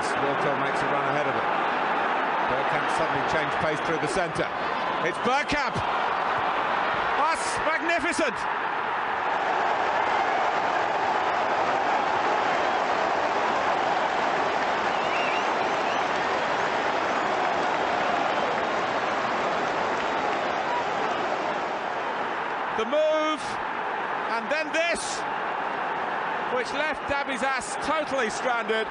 pass. Wilco makes a run ahead of it. Bergkamp suddenly changed pace through the centre. It's Bergkamp! That's magnificent! The move, and then this, which left Dabi's ass totally stranded.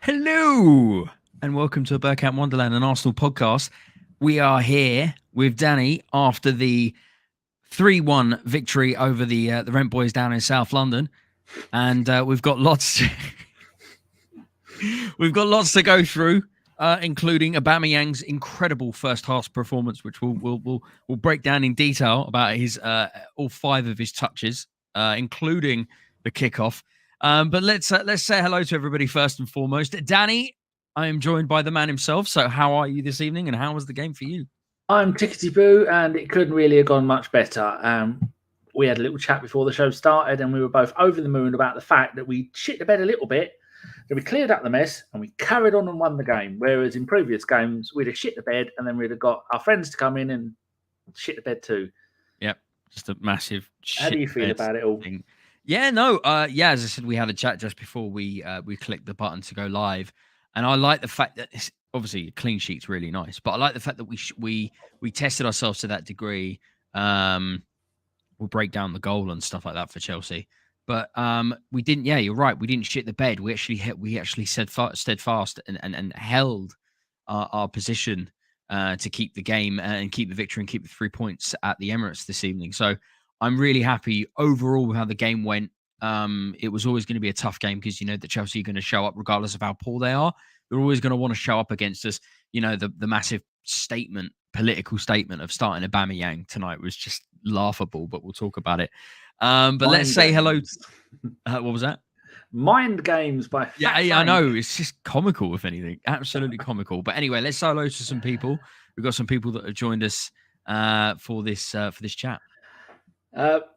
Hello, and welcome to Bergkamp Wonderland, an Arsenal podcast. We are here with Danny after the 3-1 victory over the Rent Boys down in South London, and we've got lots to go through. Including Aubameyang's incredible first half performance, which we'll break down in detail about his all 5 of his touches, including the kickoff. But let's say hello to everybody first and foremost. Danny, I am joined by the man himself. So how are you this evening, and how was the game for you? I'm tickety-boo, and it couldn't really have gone much better. We had a little chat before the show started, and we were both over the moon about the fact that we shit the bed a little bit. So we cleared up the mess and we carried on and won the game. Whereas in previous games, we'd have shit the bed and then we'd have got our friends to come in and shit the bed too. Yep, just a massive shit. How do you feel about it all? Thing. Yeah, no, as I said, we had a chat just before we clicked the button to go live, and I like the fact that it's, obviously a clean sheet's really nice, but I like the fact that we tested ourselves to that degree. We'll break down the goal and stuff like that for Chelsea. But we didn't. Yeah, you're right. We didn't shit the bed. We actually steadfast and held our position to keep the game and keep the victory and keep the 3 points at the Emirates this evening. So I'm really happy overall with how the game went. It was always going to be a tough game because you know that Chelsea are going to show up regardless of how poor they are. They're always going to want to show up against us. You know, the massive political statement of starting Aubameyang tonight was just laughable. But we'll talk about it. But let's say hello. What was that? Mind games by Fat Yeah, Frank. I know. It's just comical, if anything. Absolutely comical. But anyway, let's say hello to some people. We've got some people that have joined us for this chat.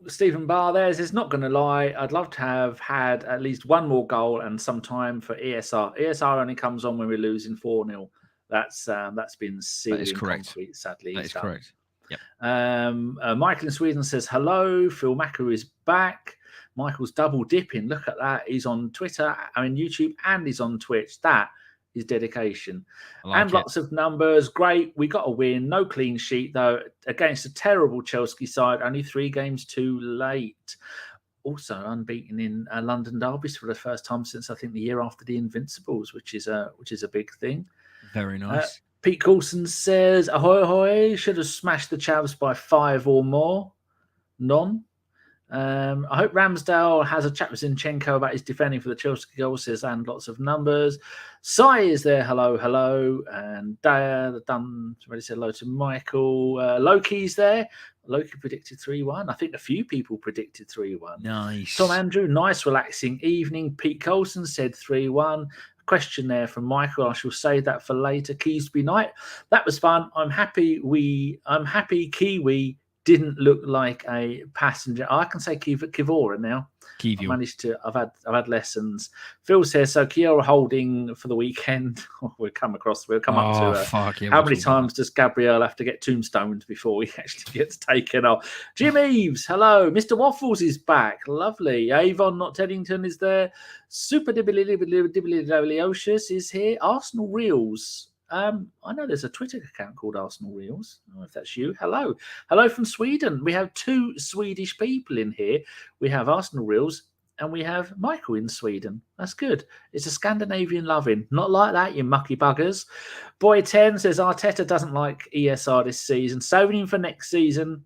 Stephen Barr there says, not going to lie, I'd love to have had at least one more goal and some time for ESR. ESR only comes on when we're losing 4-0. That's been sealed in concrete, sadly. That is correct. Yep. Michael in Sweden says, hello, Phil Macker is back. Michael's double dipping. Look at that. He's on Twitter, YouTube, and he's on Twitch. That is dedication. And lots of numbers. Great. We got a win. No clean sheet, though, against a terrible Chelsea side. Only 3 games too late. Also unbeaten in London derbies for the first time since, I think, the year after the Invincibles, which is a big thing. Very nice. Pete Coulson says, ahoy, ahoy, should have smashed the Chavs by 5 or more. None. I hope Ramsdale has a chat with Zinchenko about his defending for the Chelsea goal, says, and lots of numbers. Sai is there, hello, hello. And Daya, already said hello to Michael. Loki's there. Loki predicted 3-1. I think a few people predicted 3-1. Nice. Tom Andrew, nice relaxing evening. Pete Coulson said 3-1. Question there from Michael. I shall save that for later. Keysby night. That was fun. I'm happy Kiwi didn't look like a passenger. I can say Kivora now. Kivio. I managed to. I've had lessons. Phil says so. Kiora holding for the weekend. We'll come up to how many times does Gabriel have to get tombstoned before he actually gets taken off? Jim Eves, hello. Mr. Waffles is back. Lovely. Avon Not Teddington is there. Super Dibiliosius is here. Arsenal Reels. I know there's a Twitter account called Arsenal Reels. I don't know if that's you. Hello. Hello from Sweden. We have 2 Swedish people in here. We have Arsenal Reels and we have Michael in Sweden. That's good. It's a Scandinavian loving. Not like that, you mucky buggers. Boy 10 says Arteta doesn't like ESR this season. Saving him for next season.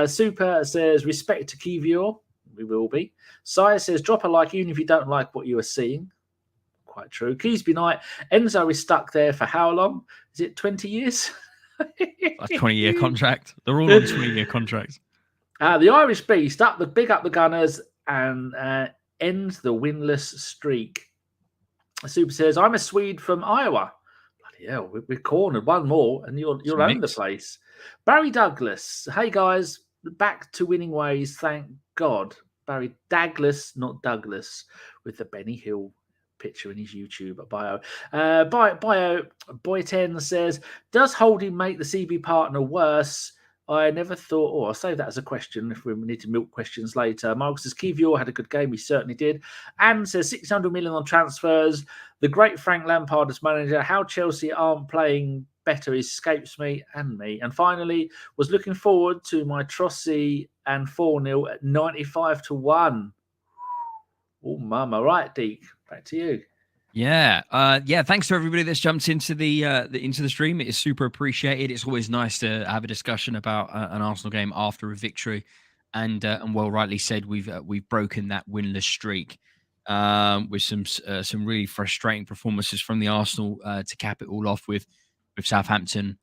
Super says respect to Kivior. We will be. Sire says drop a like even if you don't like what you are seeing. Quite true. Keysby Knight. Enzo is stuck there for how long? Is it 20 years? A 20-year contract. They're all on 20-year contracts. The Irish Beast up the Gunners and ends the winless streak. Super says, I'm a Swede from Iowa. Bloody hell, we're cornered. One more and you'll own the place. Barry Douglas. Hey guys, back to winning ways. Thank God. Barry Douglas, not Douglas, with the Benny Hill picture in his YouTube bio. Boy 10 says, does Holding make the CB partner worse? I never thought, I'll save that as a question if we need to milk questions later. Mark says, Kiwior had a good game. He certainly did. Anne says, 600 million on transfers. The great Frank Lampard as manager. How Chelsea aren't playing better escapes me. And finally, was looking forward to my Trossy and 4-0 at 95-1. Oh, mama. Right, Deac, back to you. Yeah. Thanks to everybody that's jumped into the stream. It is super appreciated. It's always nice to have a discussion about an Arsenal game after a victory, and well, rightly said, we've broken that winless streak with some really frustrating performances from the Arsenal to cap it all off with Southampton,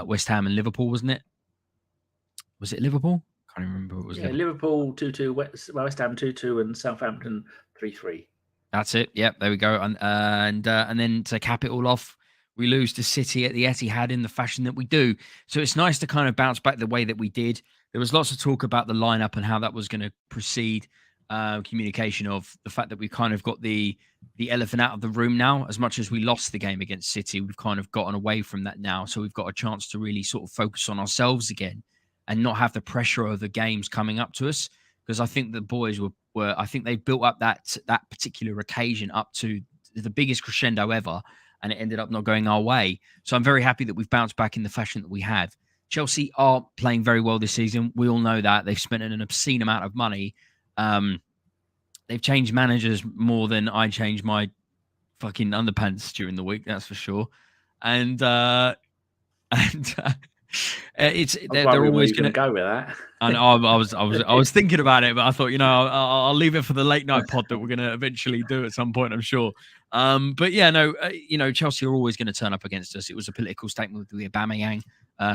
West Ham, and Liverpool, wasn't it? Was it Liverpool? Can't even remember. What it was. Yeah, Liverpool 2-2, West Ham 2-2, and Southampton 3-3. That's it. Yep, there we go. And then to cap it all off, we lose to City at the Etihad in the fashion that we do. So it's nice to kind of bounce back the way that we did. There was lots of talk about the lineup and how that was going to proceed. Communication of the fact that we've kind of got the elephant out of the room now. As much as we lost the game against City, we've kind of gotten away from that now. So we've got a chance to really sort of focus on ourselves again and not have the pressure of the games coming up to us. Because I think the boys were I think they built up that particular occasion up to the biggest crescendo ever, and it ended up not going our way. So I'm very happy that we've bounced back in the fashion that we have. Chelsea are playing very well this season. We all know that. They've spent an obscene amount of money. They've changed managers more than I changed my fucking underpants during the week, that's for sure. And it's they're always going to go with that. And I was thinking about it, but I thought, I'll leave it for the late night pod that we're going to eventually do at some point, I'm sure. But yeah, no, Chelsea are always going to turn up against us. It was a political statement with the Aubameyang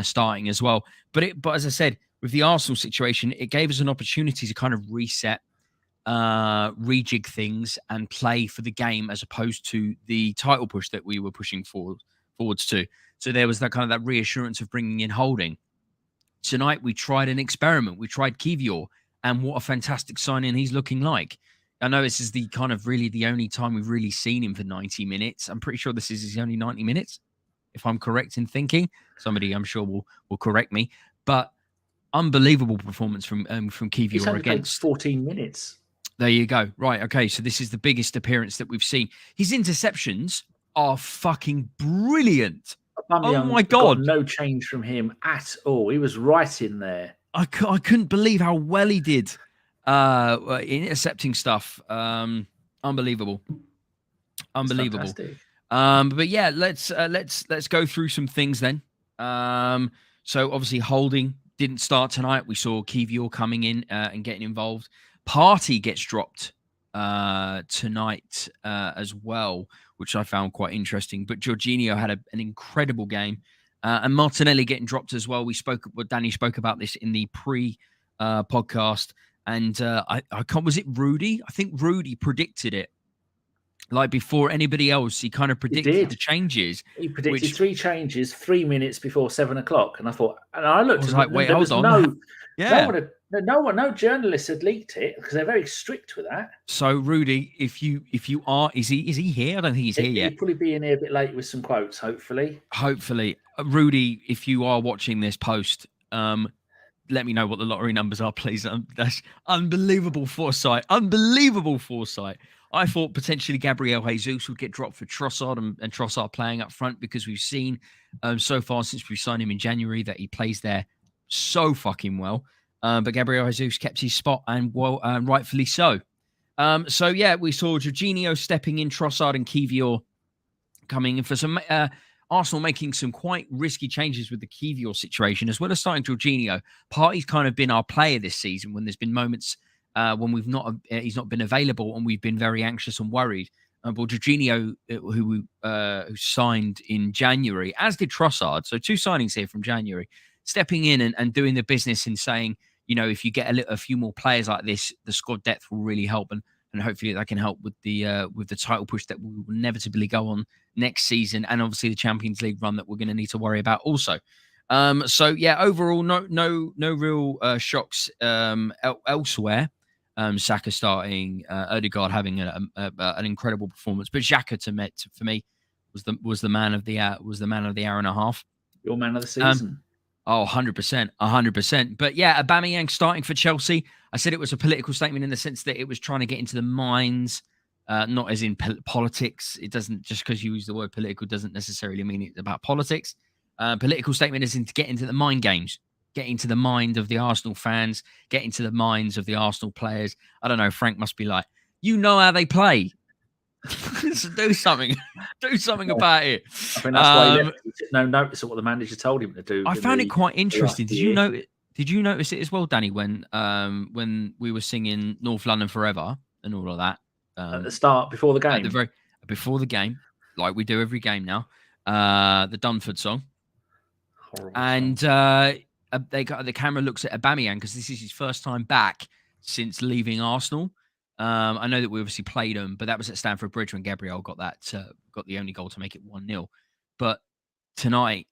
starting as well. But as I said, with the Arsenal situation, it gave us an opportunity to kind of reset, rejig things, and play for the game as opposed to the title push that we were pushing forwards to. So there was that kind of that reassurance of bringing in Holding. Tonight, we tried an experiment. We tried Kiwior, and what a fantastic signing he's looking like. I know this is the kind of really the only time we've really seen him for 90 minutes. I'm pretty sure this is his only 90 minutes, if I'm correct in thinking. Somebody, I'm sure, will correct me. But unbelievable performance from Kiwior he's only against 14 minutes. There you go. Right. Okay. So this is the biggest appearance that we've seen. His interceptions are fucking brilliant. Oh my God. No change from him at all. He was right in there. I couldn't believe how well he did intercepting stuff. Unbelievable. But yeah, let's go through some things then. So obviously Holding didn't start tonight. We saw Kiwior coming in and getting involved. Partey gets dropped tonight as well, which I found quite interesting. But Jorginho had an incredible game. And Martinelli getting dropped as well. Danny spoke about this in the pre-podcast. And I can't, was it Rudy? I think Rudy predicted it. Like before anybody else, he kind of predicted the changes. He predicted 3 changes 3 minutes before 7 o'clock. And I thought, and I looked, I was like, wait, hold on. No journalist had leaked it because they're very strict with that. So Rudy, if you are, is he here? I don't think he's here yet. He'll probably be in here a bit late with some quotes, hopefully. Rudy, if you are watching this post, let me know what the lottery numbers are, please. That's unbelievable foresight. I thought potentially Gabriel Jesus would get dropped for Trossard and Trossard playing up front because we've seen so far since we signed him in January that he plays there so fucking well. But Gabriel Jesus kept his spot and rightfully so. So yeah, we saw Jorginho stepping in, Trossard and Kiwior coming in for some Arsenal making some quite risky changes with the Kiwior situation, as well as starting Jorginho. Partey's kind of been our player this season when there's been moments when he's not been available and we've been very anxious and worried. But Jorginho, who signed in January, as did Trossard, so 2 signings here from January, stepping in and doing the business and saying, if you get a few more players like this, the squad depth will really help, and hopefully that can help with the title push that will inevitably go on next season, and obviously the Champions League run that we're going to need to worry about also. So yeah, overall, no real shocks elsewhere. Saka starting, Odegaard having an incredible performance, but Xhaka for me was the man of the hour and a half. Your man of the season. 100%. But yeah, Aubameyang starting for Chelsea. I said it was a political statement in the sense that it was trying to get into the minds, not as in politics. It doesn't, just because you use the word political doesn't necessarily mean it's about politics. Political statement is to get into the mind games, get into the mind of the Arsenal fans, get into the minds of the Arsenal players. I don't know. Frank must be like, you know how they play. So do something about it. I think that's why he took no notice of what the manager told him to do. I found it quite interesting. Did you notice it as well, Danny, when we were singing North London Forever and all of that at the start before the game? Before the game, like we do every game now, the Dunford song. Horrible and song. The camera looks at Aubameyang because this is his first time back since leaving Arsenal. I know that we obviously played them, but that was at Stamford Bridge when Gabriel got the only goal to make it 1-0. But tonight,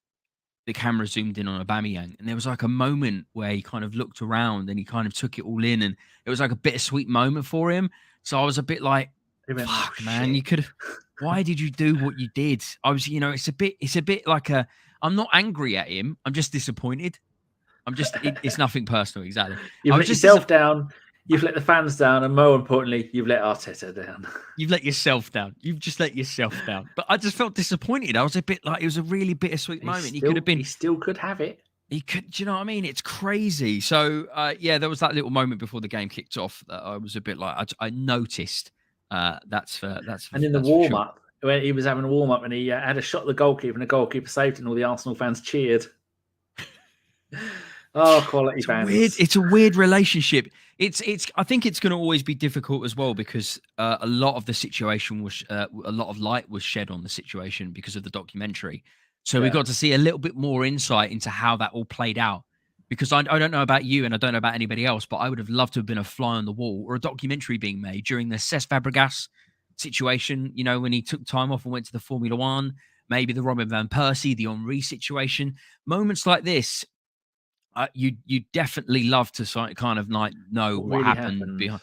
the camera zoomed in on Aubameyang, and there was like a moment where he kind of looked around and he kind of took it all in, and it was like a bittersweet moment for him. So I was a bit like, "Fuck, man, you could have. Why did you do what you did?" I was, it's a bit like I'm not angry at him. I'm just disappointed. It's nothing personal, exactly. You've let yourself down. You've let the fans down, and more importantly, you've let Arteta down. You've let yourself down. You've just let yourself down. But I just felt disappointed. I was a bit like, it was a really bittersweet moment. He still could have it. He could. Do you know what I mean? It's crazy. So there was that little moment before the game kicked off that I was a bit like, I noticed. That's. And in the warm up, when he was having a warm up, and he had a shot at the goalkeeper, and the goalkeeper saved it, and all the Arsenal fans cheered. Oh, quality fans! It's a weird relationship. I think it's going to always be difficult as well because a lot of the situation was a lot of light was shed on the situation because of the documentary. So we got to see a little bit more insight into how that all played out. Because I don't know about you and I don't know about anybody else, but I would have loved to have been a fly on the wall or a documentary being made during the Cesc Fabregas situation. When he took time off and went to the Formula One, maybe the Robin van Persie, the Henry situation, moments like this. You definitely love to kind of like know what really happened behind.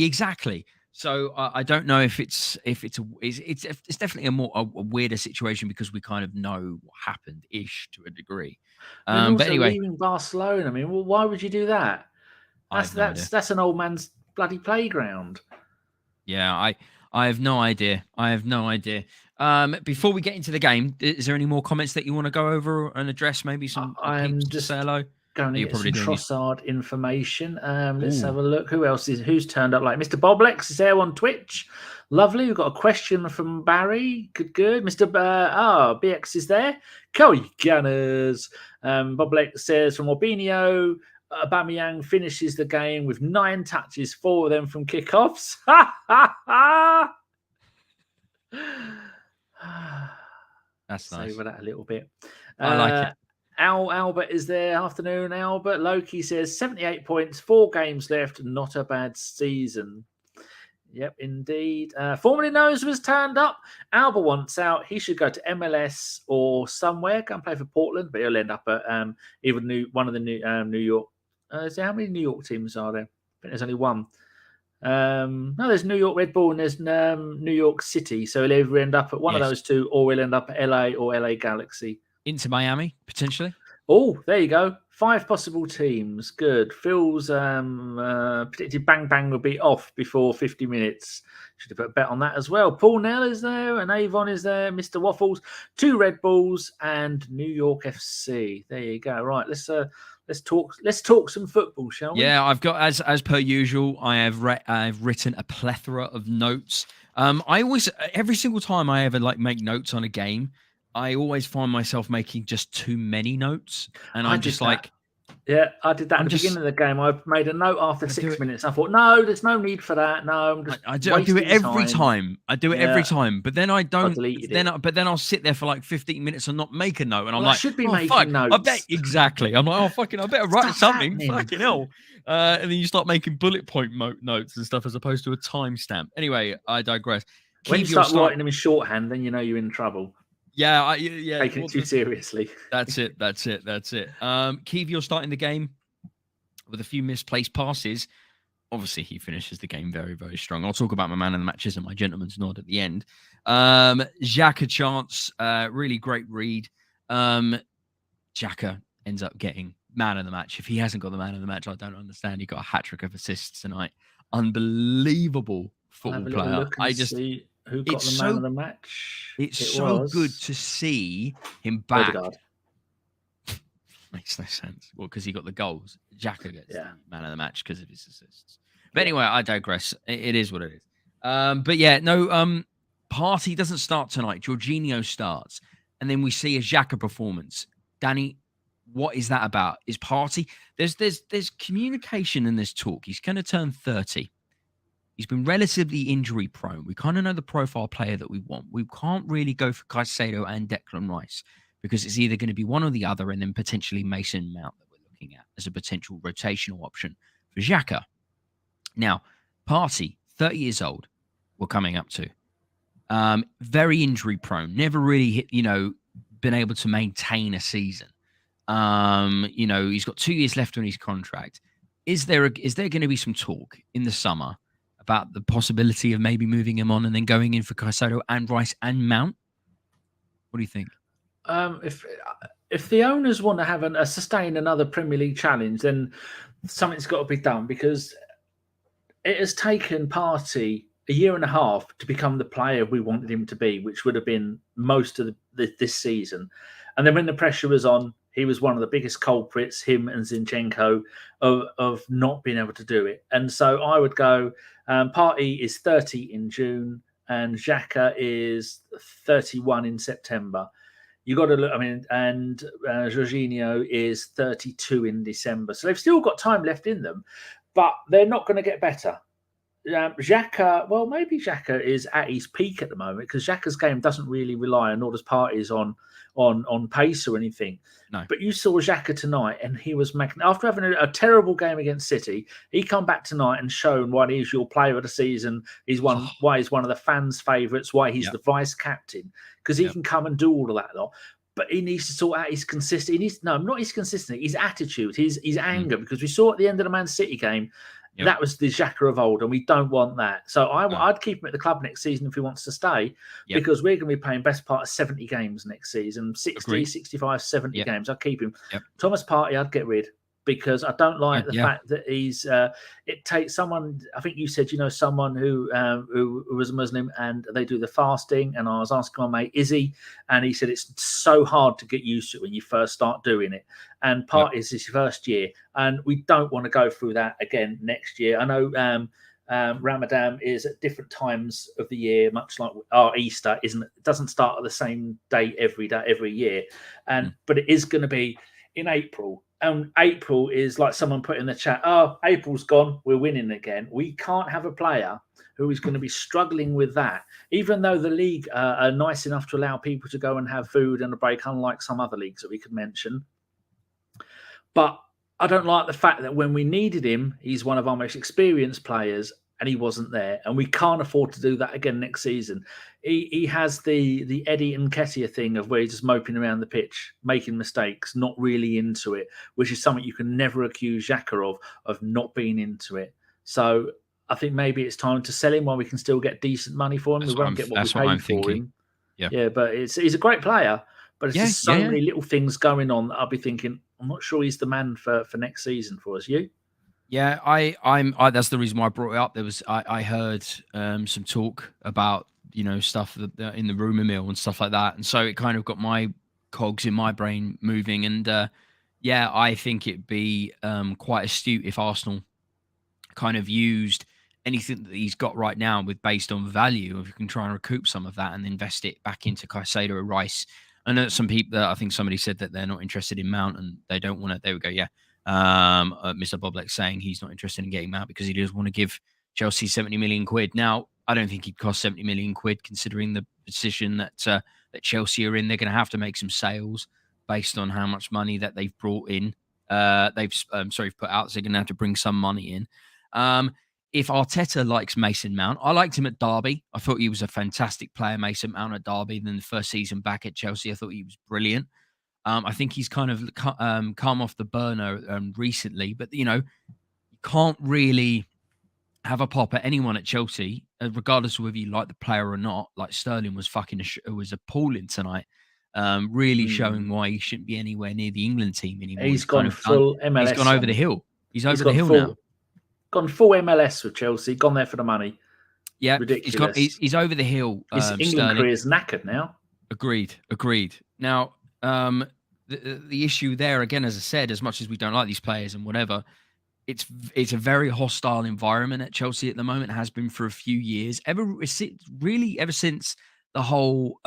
Exactly. So I don't know if it's definitely a weirder situation because we kind of know what happened ish to a degree. But anyway, leaving Barcelona. I mean, well, why would you do that? That's an old man's bloody playground. Yeah, I have no idea. Before we get into the game, is there any more comments that you want to go over and address? Maybe some. I'm just say hello. Going to get some Trossard information. Let's have a look. Who's turned up? Like Mr. Boblex is there on Twitch. Lovely. We've got a question from Barry. Good. Mr. BX is there. Coey Gunners. Boblex says from Orbinio, Aubameyang finishes the game with 9 touches, 4 of them from kickoffs. That's nice. Savor that a little bit. I like it. Albert is there. Afternoon, Albert. Loki says 78 points, 4 games left. Not a bad season. Yep, indeed. Formerly knows was turned up. Albert wants out. He should go to MLS or somewhere. Go and play for Portland, but he'll end up at either one of the New York. How many New York teams are there? I think there's only one. No, there's New York Red Bull and there's New York City. So he'll either end up at one of those two, or he'll end up at LA or LA Galaxy. Into Miami, potentially. Oh, there you go. 5 possible teams. Good. Phil's predicted Bang Bang will be off before 50 minutes. Should have put a bet on that as well. Paul Nell is there and Avon is there. Mr. Waffles, 2 Red Bulls and New York FC. There you go. Right, let's talk some football, shall we? Yeah, I've got as per usual. I've written a plethora of notes. I always every single time I ever make notes on a game, I always find myself making just too many notes, and I'm just like, yeah, I did that at the beginning of the game. I made a note after 6 minutes. I thought, no, there's no need for that. No, I'm just I do it every time. I do it every time, but then I don't. But then I'll sit there for like 15 minutes and not make a note, and I'm like, I should be making notes. I bet exactly. I'm like, I better write something. Fucking hell. And then you start making bullet point notes and stuff as opposed to a timestamp. Anyway, I digress. When you start writing them in shorthand, then you know you're in trouble. Yeah, taking it too seriously. That's it. Keith, you're starting the game with a few misplaced passes. obviously he finishes the game very, very strong. I'll talk about my man of the matches and my gentleman's nod at the end. Xhaka chance, really great read. Xhaka ends up getting man of the match. If he hasn't got the man of the match, I don't understand. He got a hat-trick of assists tonight. Unbelievable football player. See who got the man of the match. It's so good to see him back. Odegaard. Makes no sense. Well, because he got the goals. Xhaka gets the man of the match because of his assists. But anyway, I digress. It is what it is. But yeah, no, Partey doesn't start tonight. Jorginho starts. And then we see a Xhaka performance. Danny, what is that about? Is Partey... There's communication in this talk. He's going to turn 30. He's been relatively injury prone. We kind of know the profile player that we want. We can't really go for Caicedo and Declan Rice because it's either going to be one or the other and then potentially Mason Mount that we're looking at as a potential rotational option for Xhaka. Now, Partey, 30 years old, we're coming up to. Very injury prone. Never really hit, been able to maintain a season. He's got 2 years left on his contract. Is there going to be some talk in the summer about the possibility of maybe moving him on and then going in for Caicedo and Rice and Mount? What do you think? If the owners want to sustain another Premier League challenge, then something's got to be done because it has taken Partey a year and a half to become the player we wanted him to be, which would have been most of this season. And then when the pressure was on, he was one of the biggest culprits, him and Zinchenko, of not being able to do it. And so I would go, Partey is 30 in June and Xhaka is 31 in September. You got to look, and Jorginho is 32 in December. So they've still got time left in them, but they're not going to get better. Xhaka, well, maybe Xhaka is at his peak at the moment because Xhaka's game doesn't really rely on, nor does Partey's on pace or anything. No. But you saw Xhaka tonight and he was after having a terrible game against City, he come back tonight and shown why he's your player of the season. Why he's one of the fans' favourites, why he's the vice captain, because he can come and do all of that lot. But he needs to sort out his consistency. Not his consistency, his attitude, his anger, because we saw at the end of the Man City game, that was the Xhaka of old, and we don't want that. So I'd keep him at the club next season if he wants to stay, because we're going to be playing best part of 70 games next season, 60, Agreed. 65, 70 games. I'd keep him. Thomas Partey, I'd get rid, because I don't like the fact that he's. It takes someone. I think you said someone who was a Muslim and they do the fasting. And I was asking my mate, is he? And he said it's so hard to get used to when you first start doing it. And Partey is his first year, and we don't want to go through that again next year. I know Ramadan is at different times of the year, much like our Easter isn't. It doesn't start at the same date every year, but it is going to be in April. And April is like someone put in the chat, April's gone, we're winning again. We can't have a player who is going to be struggling with that, even though the league are nice enough to allow people to go and have food and a break, unlike some other leagues that we could mention. But I don't like the fact that when we needed him, he's one of our most experienced players, and he wasn't there. And we can't afford to do that again next season. He has the Eddie and Nketiah thing of where he's just moping around the pitch, making mistakes, not really into it, which is something you can never accuse Xhaka of not being into it. So I think maybe it's time to sell him while we can still get decent money for him. We won't get what we paid for him. Yeah, but he's a great player. But it's just so many little things going on that I'll be thinking, I'm not sure he's the man for next season for us. You? Yeah, I'm. That's the reason why I brought it up. I heard some talk about stuff in the rumour mill and stuff like that, and so it kind of got my cogs in my brain moving. And I think it'd be quite astute if Arsenal kind of used anything that he's got right now based on value, if you can try and recoup some of that and invest it back into Caicedo or Rice. I know some people. I think somebody said that they're not interested in Mount and they don't want to. There we go. Yeah. Mr. Boblek saying he's not interested in getting Mount because he doesn't want to give Chelsea 70 million quid. Now, I don't think he'd cost 70 million quid considering the position that Chelsea are in. They're going to have to make some sales based on how much money that they've brought in. They've put out, so they're going to have to bring some money in. If Arteta likes Mason Mount, I liked him at Derby. I thought he was a fantastic player, Mason Mount at Derby. Then the first season back at Chelsea, I thought he was brilliant. I think he's kind of come off the burner recently, but you can't really have a pop at anyone at Chelsea, regardless of whether you like the player or not. Like Sterling was was appalling tonight, really showing why he shouldn't be anywhere near the England team anymore. He's gone full MLS. He's gone over the hill. He's over the hill now. Gone full MLS with Chelsea. Gone there for the money. Yeah, ridiculous. He's over the hill. His England career is knackered now. Agreed. Now, the issue there again, as I said, as much as we don't like these players and whatever, it's a very hostile environment at Chelsea at the moment. It has been for a few years. Ever since the whole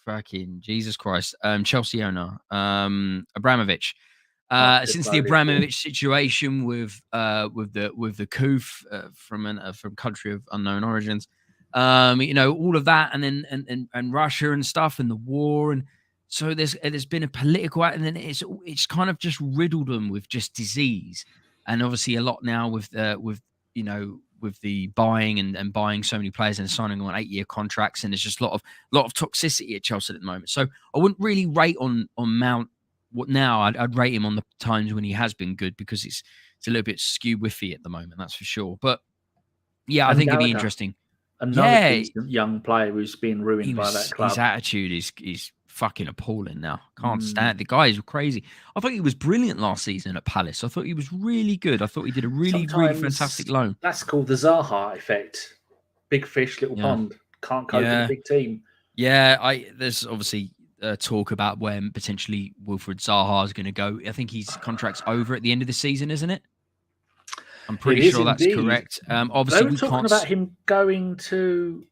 fucking Jesus Christ, Chelsea owner Abramovich. Since the Abramovich situation with the coup from country of unknown origins, all of that, and then and Russia and stuff, and the war, and so there's been a political, and then it's kind of just riddled them with just disease, and obviously a lot now with the buying and buying so many players and signing on 8-year contracts, and there's just a lot of toxicity at Chelsea at the moment. So I wouldn't really rate on Mount. What now? I'd rate him on the times when he has been good, because it's a little bit skew whiffy at the moment, that's for sure. But yeah, I think it'd be interesting. Another decent young player who's been ruined by that club. His attitude is fucking appalling now. Can't stand the guy. Is crazy. I thought he was brilliant last season at Palace. I thought he was really good. I thought he did a really fantastic loan. That's called the Zaha effect. Big fish, little pond. Can't cope with a big team. Yeah, there's obviously talk about when potentially Wilfried Zaha is going to go. I think his contract's over at the end of the season, isn't it? I'm pretty sure that's correct. Obviously, they were talking about him going to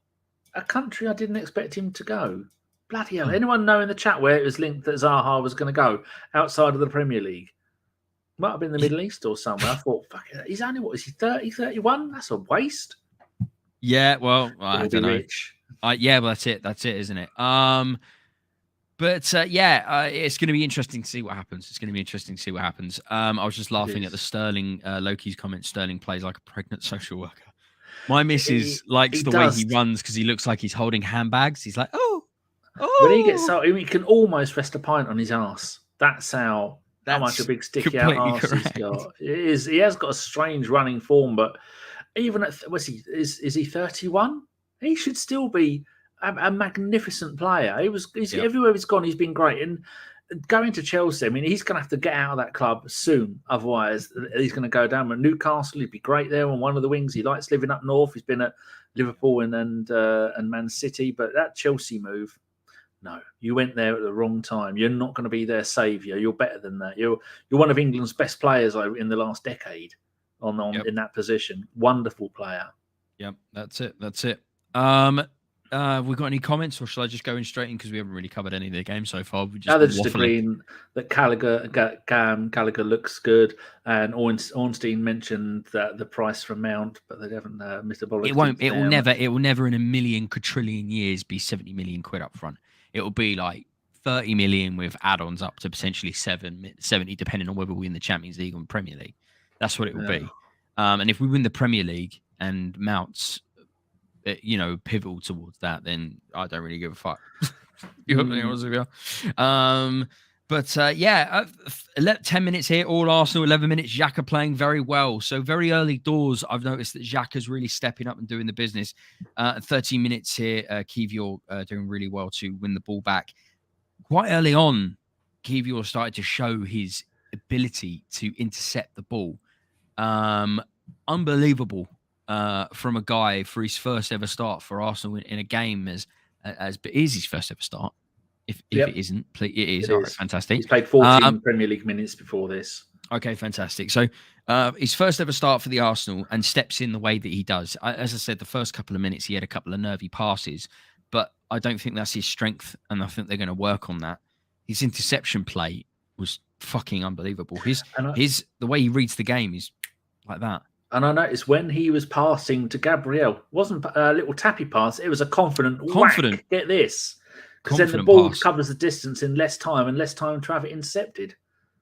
a country I didn't expect him to go. Bloody hell. Anyone know in the chat where it was linked that Zaha was going to go outside of the Premier League? Might have been the Middle East or somewhere. I thought, fuck it, he's only, what is he, 30, 31? That's a waste. Yeah, well, I don't know. Rich. Yeah, well, that's it, isn't it? It's going to be interesting to see what happens. I was just laughing at the Sterling, Loki's comment. Sterling plays like a pregnant social worker. My missus likes the way he runs because he looks like he's holding handbags. He's like, oh. When he gets so, he can almost rest a pint on his ass. That's how much a big sticky out arse he's got. He has got a strange running form, but even at is he 31? He should still be a magnificent player. Everywhere he's gone, he's been great. And going to Chelsea, I mean, he's going to have to get out of that club soon. Otherwise, he's going to go down. But Newcastle, he'd be great there on one of the wings. He likes living up north. He's been at Liverpool and Man City. But that Chelsea move, no, you went there at the wrong time. You're not going to be their saviour. You're better than that. You're one of England's best players in the last decade in that position. Wonderful player. Yep, that's it. Have we got any comments, or shall I just go in straight in because we haven't really covered any of the games so far? They're just agreeing that Gallagher looks good, and Ornstein mentioned that the price for Mount, but they haven't metabolic. It won't. It will never in a million quadrillion years be 70 million quid up front. It will be like 30 million with add-ons up to potentially 70, depending on whether we win the Champions League or Premier League. That's what it will be. And if we win the Premier League and Mount's pivotal towards that, then I don't really give a fuck. You know what I mean? 10 minutes here, all Arsenal, 11 minutes. Xhaka playing very well. So very early doors, I've noticed that Xhaka's really stepping up and doing the business. 13 minutes here, Kivior doing really well to win the ball back. Quite early on, Kivior started to show his ability to intercept the ball. Unbelievable. From a guy for his first ever start for Arsenal in a game as it is his first ever start. If it isn't, it is. All right, fantastic. He's played 14 Premier League minutes before this. Okay, fantastic. So his first ever start for the Arsenal and steps in the way that he does. As I said, the first couple of minutes he had a couple of nervy passes, but I don't think that's his strength, and I think they're going to work on that. His interception play was fucking unbelievable. The way he reads the game is like that. And I noticed when he was passing to Gabriel, it wasn't a little tappy pass. It was a confident. Whack, get this. Because then the ball covers the distance in less time to have it intercepted.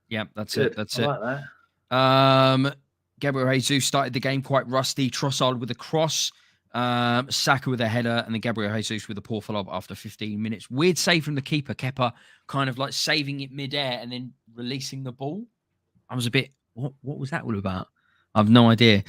Yeah, that's Good. it. That's I it. like that. Gabriel Jesus started the game quite rusty. Trossard with a cross. Saka with a header. And then Gabriel Jesus with a poor follow-up after 15 minutes. Weird save from the keeper. Kepa kind of like saving it mid-air and then releasing the ball. I was a bit, what was that all about? I've no idea.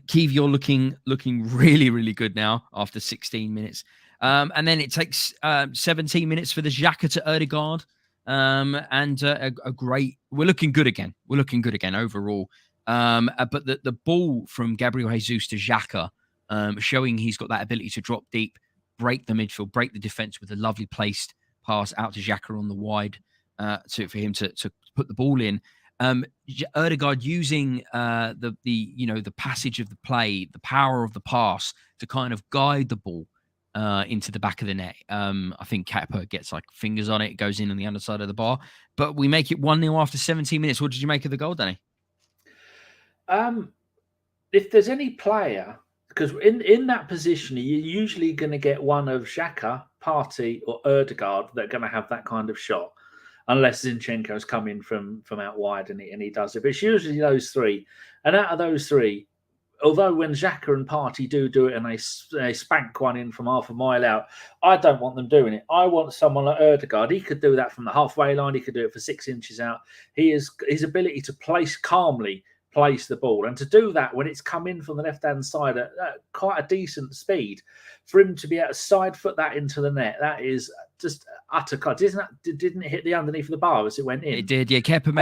Keith, you're looking really, really good now after 16 minutes. And then it takes 17 minutes for the Xhaka to Odegaard. And a great... We're looking good again. We're looking good again overall. But the ball from Gabriel Jesus to Xhaka, showing he's got that ability to drop deep, break the midfield, break the defence with a lovely placed pass out to Xhaka on the wide for him to put the ball in. Odegaard using the passage of the play, the power of the pass to kind of guide the ball into the back of the net. I think Kepa gets like fingers on it, goes in on the underside of the bar. But we make it 1-0 after 17 minutes. What did you make of the goal, Danny? If there's any player, because in that position, you're usually going to get one of Xhaka, Partey, or Odegaard that are going to have that kind of shot, unless Zinchenko's come in from out wide and he does it. But it's usually those three. And out of those three, although when Xhaka and Partey do it and they spank one in from half a mile out, I don't want them doing it. I want someone like Odegaard. He could do that from the halfway line. He could do it for 6 inches out. His ability to place the ball, and to do that when it's come in from the left-hand side at quite a decent speed, for him to be able to side foot that into the net, that is just utter cut. Didn't it hit the underneath of the bar as it went in? It did, yeah. Kepa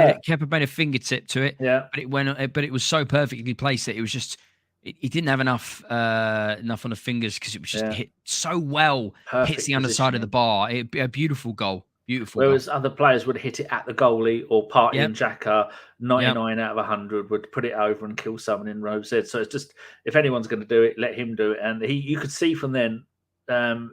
made a fingertip to it, yeah. But it was so perfectly placed that it was just he didn't have enough on the fingers because it was just hit so well. Perfect hits the underside of the bar. A beautiful goal. Beautiful. Whereas other players would hit it at the goalie, or Partey and Xhaka, 99 out of 100 would put it over and kill someone in Rowe said. So it's just, if anyone's going to do it, let him do it. And you could see from then,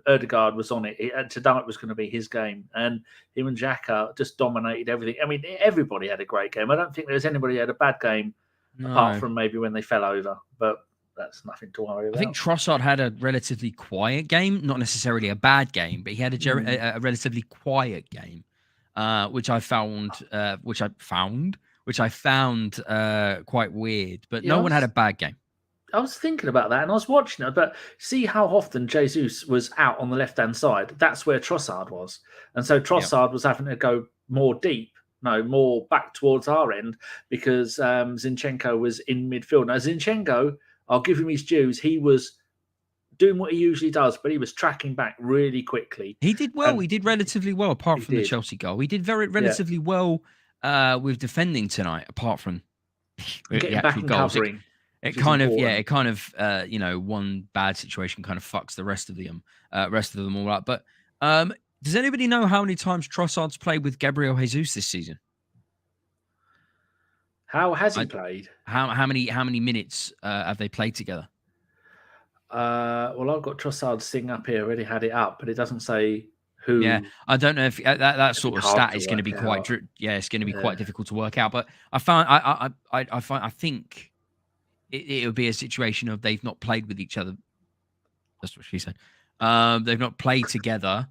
Odegaard was on it. Tonight was going to be his game, and him and Xhaka just dominated everything. I mean, everybody had a great game. I don't think there was anybody who had a bad game, apart from maybe when they fell over. But that's nothing to worry about. I think Trossard had a relatively quiet game, not necessarily a bad game, but he had a relatively quiet game, which I found quite weird. But no one had a bad game. I was thinking about that, and I was watching it, but see how often Jesus was out on the left-hand side. That's where Trossard was. And so Trossard was having to go more back towards our end, because Zinchenko was in midfield. Now, Zinchenko, I'll give him his dues. He was doing what he usually does, but he was tracking back really quickly. He did well. He did relatively well, apart from the Chelsea goal. He did relatively well with defending tonight, apart from getting back and goals. Covering. It kind of, one bad situation kind of fucks the rest of them all up. But does anybody know how many times Trossard's played with Gabriel Jesus this season? How has he played? How many minutes have they played together? Well, I've got Trossard's thing up here. Already had it up, but it doesn't say who. Yeah, I don't know if that sort of stat is going to be quite. It's going to be quite difficult to work out. But I think it would be a situation of they've not played with each other. That's what she said. They've not played together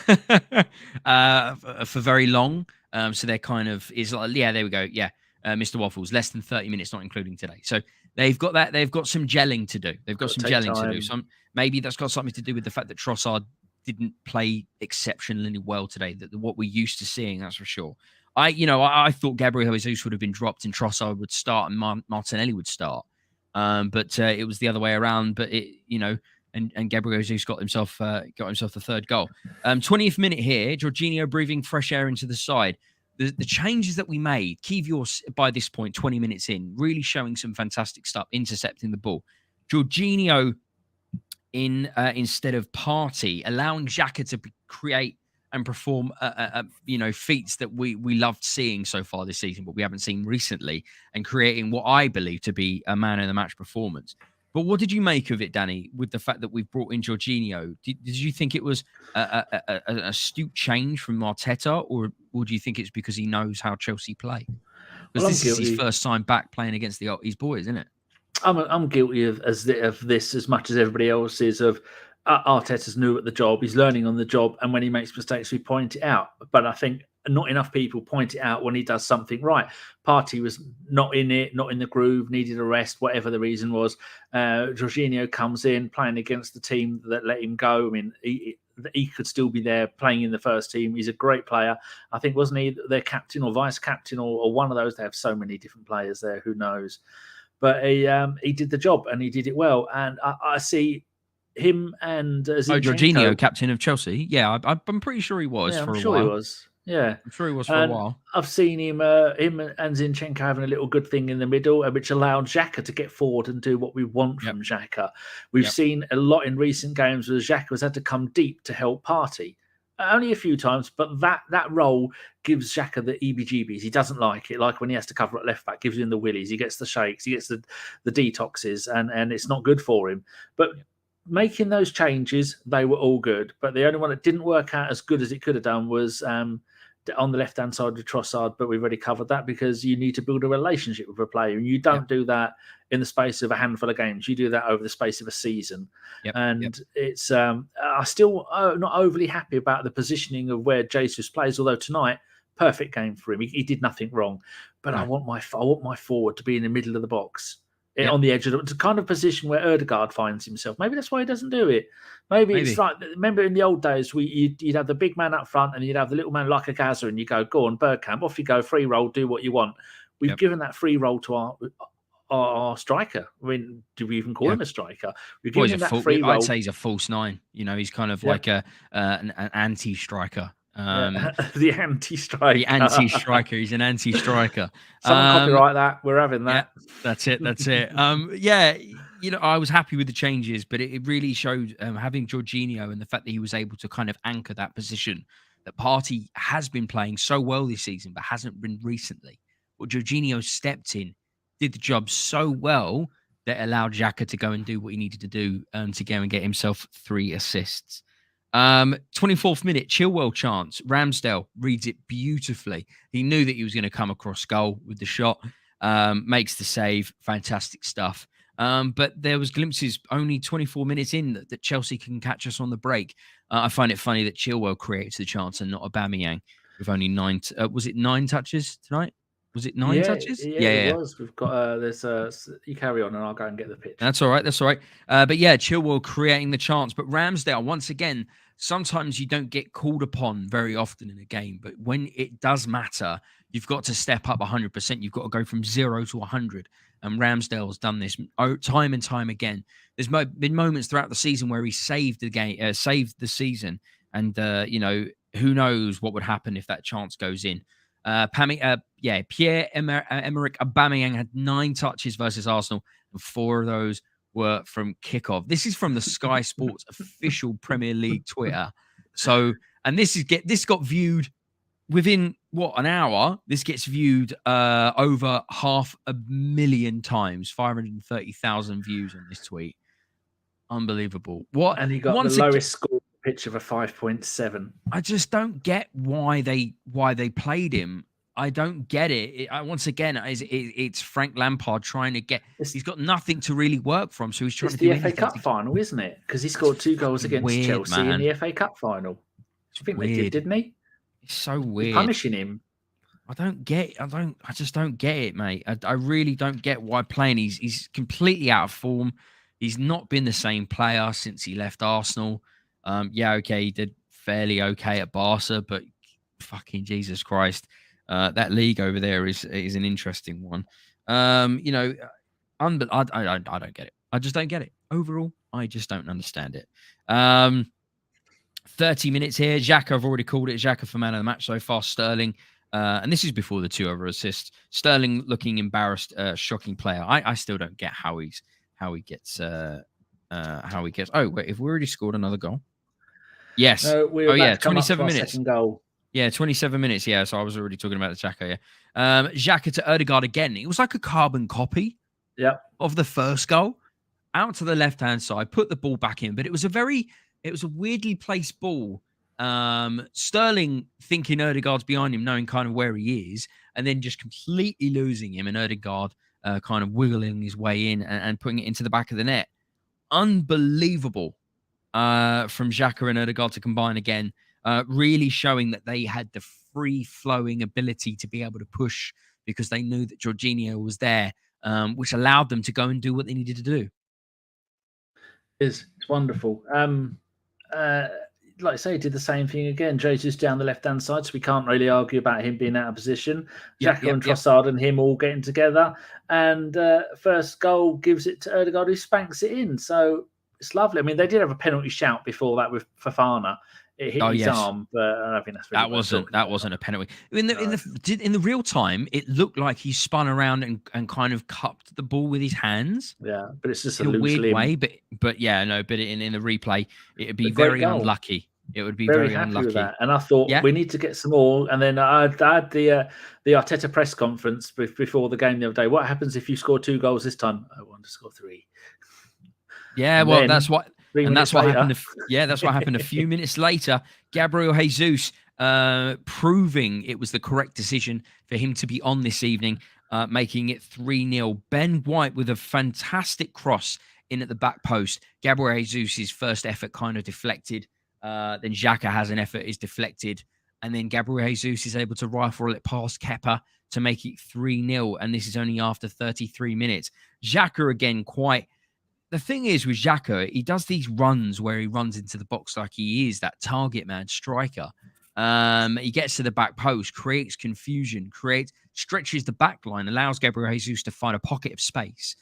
for very long. So they're kind of there we go. Yeah. Mr. Waffles, less than 30 minutes, not including today. So they've got that. They've got some gelling to do. They've got some gelling to do. So maybe that's got something to do with the fact that Trossard didn't play exceptionally well today. That what we're used to seeing, that's for sure. I thought Gabriel Jesus would have been dropped and Trossard would start and Martinelli would start. But it was the other way around. But and Gabriel Jesus got himself the third goal. 20th minute here, Jorginho breathing fresh air into the side. The changes that we made, Kivior by this point, 20 minutes in, really showing some fantastic stuff, intercepting the ball. Jorginho instead of Partey, allowing Xhaka to create and perform, feats that we loved seeing so far this season, but we haven't seen recently, and creating what I believe to be a man of the match performance. But what did you make of it, Danny, with the fact that we've brought in Jorginho? Did you think it was an astute change from Arteta, or do you think it's because he knows how Chelsea play? Because this is his first time back playing against his boys, isn't it? I'm guilty of this as much as everybody else is. Of Arteta's new at the job, he's learning on the job, and when he makes mistakes, we point it out. But I think not enough people point it out when he does something right. Partey was not in the groove, needed a rest, whatever the reason was. Jorginho comes in playing against the team that let him go. I mean, he could still be there playing in the first team. He's a great player. I think, wasn't he their captain or vice captain or one of those? They have so many different players there. Who knows? but he did the job and he did it well. And I see him and Jorginho, captain of Chelsea. Yeah, I'm pretty sure he was for a while. I'm sure he was. Yeah, I'm sure he was for a while. I've seen him and Zinchenko having a little good thing in the middle, which allowed Xhaka to get forward and do what we want from Xhaka. We've seen a lot in recent games where Xhaka has had to come deep to help Partey. Only a few times, but that role gives Xhaka the EBGBs. He doesn't like it. Like when he has to cover at left back, gives him the willies. He gets the shakes. He gets the detoxes, and it's not good for him. But making those changes, they were all good. But the only one that didn't work out as good as it could have done was on the left-hand side with Trossard, but we've already covered that because you need to build a relationship with a player, and you don't do that in the space of a handful of games. You do that over the space of a season. It's I'm still not overly happy about the positioning of where Jesus plays, although tonight, perfect game for him. He did nothing wrong, but I want my forward to be in the middle of the box. On the edge of the kind of position where Odegaard finds himself. Maybe that's why he doesn't do it. Maybe. It's like, remember in the old days, you'd have the big man up front and you'd have the little man like a Gaza, and you go on, Bergkamp, off you go, free roll, do what you want. We've given that free roll to our striker. I mean, do we even call him a striker? We've given him that free roll. I'd say he's a false nine. He's kind of like an anti-striker. The anti-striker. The anti-striker. He's an anti-striker. Someone copyright that. We're having that. Yeah, that's it. I was happy with the changes, but it really showed having Jorginho and the fact that he was able to kind of anchor that position that Partey has been playing so well this season, but hasn't been recently. But Jorginho stepped in, did the job so well that allowed Xhaka to go and do what he needed to do to go and get himself 3 assists. 24th minute, Chilwell chance. Ramsdale reads it beautifully. He knew that he was going to come across goal with the shot. Makes the save. Fantastic stuff. But there was glimpses only 24 minutes in that Chelsea can catch us on the break. I find it funny that Chilwell creates the chance and not Aubameyang with only 9. Was it 9 touches tonight? Was it 9 touches? Yeah, it was. We've got you carry on and I'll go and get the pitch. That's all right. But yeah, Chilwell creating the chance. But Ramsdale, once again, sometimes you don't get called upon very often in a game. But when it does matter, you've got to step up 100%. You've got to go from 0 to 100. And Ramsdale's done this time and time again. There's been moments throughout the season where he saved the game, saved the season. And, who knows what would happen if that chance goes in. Pierre-Emerick Aubameyang had 9 touches versus Arsenal, and 4 of those were from kickoff. This is from the Sky Sports official Premier League Twitter. So, and this got viewed within an hour. This gets viewed over 500,000 times, 530,000 views on this tweet. Unbelievable. What? And he got the lowest score pitch of a 5.7. I just don't get why they played him. I don't get it. Once again, it's Frank Lampard trying to get. He's got nothing to really work from, so he's trying to do the FA Cup final, isn't it? Because he scored 2 goals against Chelsea in the FA Cup final. I think they did, didn't he? It's so weird. Punishing him. I just don't get it, mate. I really don't get why playing. He's completely out of form. He's not been the same player since he left Arsenal. He did fairly okay at Barca, but fucking Jesus Christ, that league over there is an interesting one. I don't get it. I just don't get it. Overall, I just don't understand it. 30 minutes here. Xhaka, I've already called it. Xhaka for man of the match so far. Sterling, and this is before the 2 other assists. Sterling looking embarrassed, shocking player. I still don't get how he gets. Oh wait, have we already scored another goal? Yes. 27 minutes. Goal. Yeah, 27 minutes. Yeah, so I was already talking about the Xhaka. Yeah, Xhaka to Odegaard again. It was like a carbon copy. Of the first goal. Out to the left-hand side, put the ball back in, but it was a weirdly placed ball. Sterling thinking Odegaard's behind him, knowing kind of where he is, and then just completely losing him, and Odegaard kind of wiggling his way in and putting it into the back of the net. Unbelievable from Xhaka and Odegaard to combine again, really showing that they had the free-flowing ability to be able to push because they knew that Jorginho was there, which allowed them to go and do what they needed to do. It's wonderful. like I say, did the same thing again. Jesus down the left-hand side, so we can't really argue about him being out of position. Xhaka and Trossard and him all getting together. And first goal gives it to Odegaard, who spanks it in. So it's lovely. I mean, they did have a penalty shout before that with Fofana. It hit his arm, but I don't think that's really that wasn't a penalty. In the real time, it looked like he spun around and kind of cupped the ball with his hands. Yeah, but it's just in a weird way. But in the replay, it'd be very unlucky. It would be very unlucky. With that. And I thought we need to get some more. And then I had the Arteta press conference before the game the other day. What happens if you score 2 goals this time? I want to score 3. Yeah, and well, that's what. And that's what happened. That's what happened a few minutes later. Gabriel Jesus proving it was the correct decision for him to be on this evening, making it 3-0. Ben White with a fantastic cross in at the back post. Gabriel Jesus' first effort kind of deflected. Then Xhaka has an effort, is deflected. And then Gabriel Jesus is able to rifle it past Kepa to make it 3-0. And this is only after 33 minutes. Xhaka again quite... The thing is with Xhaka, he does these runs where he runs into the box like he is that target man striker. He gets to the back post, creates confusion, stretches the back line, allows Gabriel Jesus to find a pocket of space.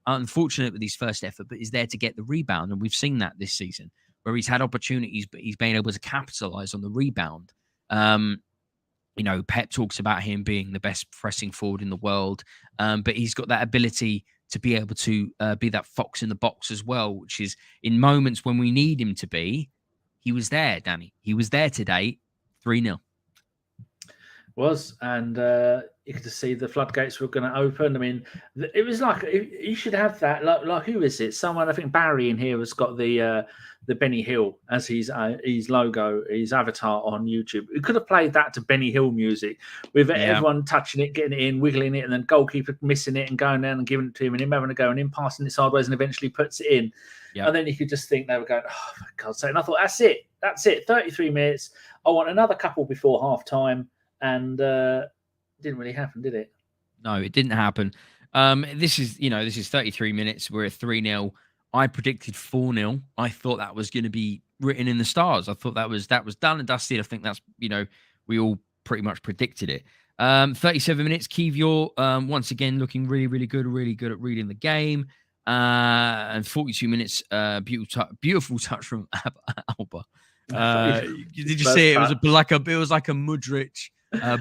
Unfortunate with his first effort, but is there to get the rebound. And we've seen that this season where he's had opportunities, but he's been able to capitalize on the rebound. Pep talks about him being the best pressing forward in the world, but he's got that ability to be able to be that fox in the box as well, which is in moments when we need him to be. He was there, Danny. He was there today, 3-0. And you could just see the floodgates were going to open. I mean, it was like you should have that. Like who is it? Someone, I think Barry in here has got the Benny Hill as his logo, his avatar on YouTube. We could have played that to Benny Hill music with everyone touching it, getting it in, wiggling it, and then goalkeeper missing it and going down and giving it to him, and him having a go and him passing it sideways and eventually puts it in. Yep. And then you could just think they were going, oh, for God's sake. And I thought, that's it. 33 minutes. I want another couple before half time. And it didn't really happen, did it? No, it didn't happen. This is 33 minutes. We're at 3-0. I predicted 4-0. I thought that was going to be written in the stars. I thought that was done and dusted. I think that's, we all pretty much predicted it. 37 minutes. Kiwior, once again, looking really, really good at reading the game. And 42 minutes, beautiful touch from Alba. Did you see it? It was like a Mudryk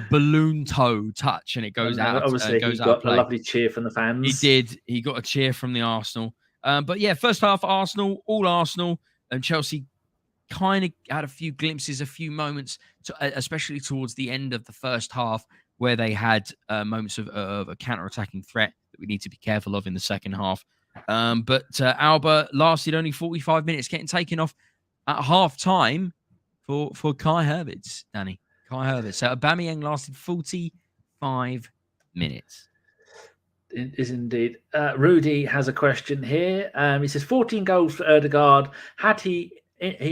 balloon toe touch, and it goes out. Obviously, he got a lovely cheer from the fans. He did. He got a cheer from the Arsenal. But yeah, first half Arsenal, all Arsenal, and Chelsea kind of had a few glimpses, a few moments, especially towards the end of the first half, where they had moments of a counter-attacking threat that we need to be careful of in the second half. But Alba lasted only 45 minutes, getting taken off at half time for Kai Havertz, Danny. Kai Havertz. So Aubameyang lasted 45 minutes. It is indeed. Rudy has a question here. He says 14 goals for Odegaard. Had he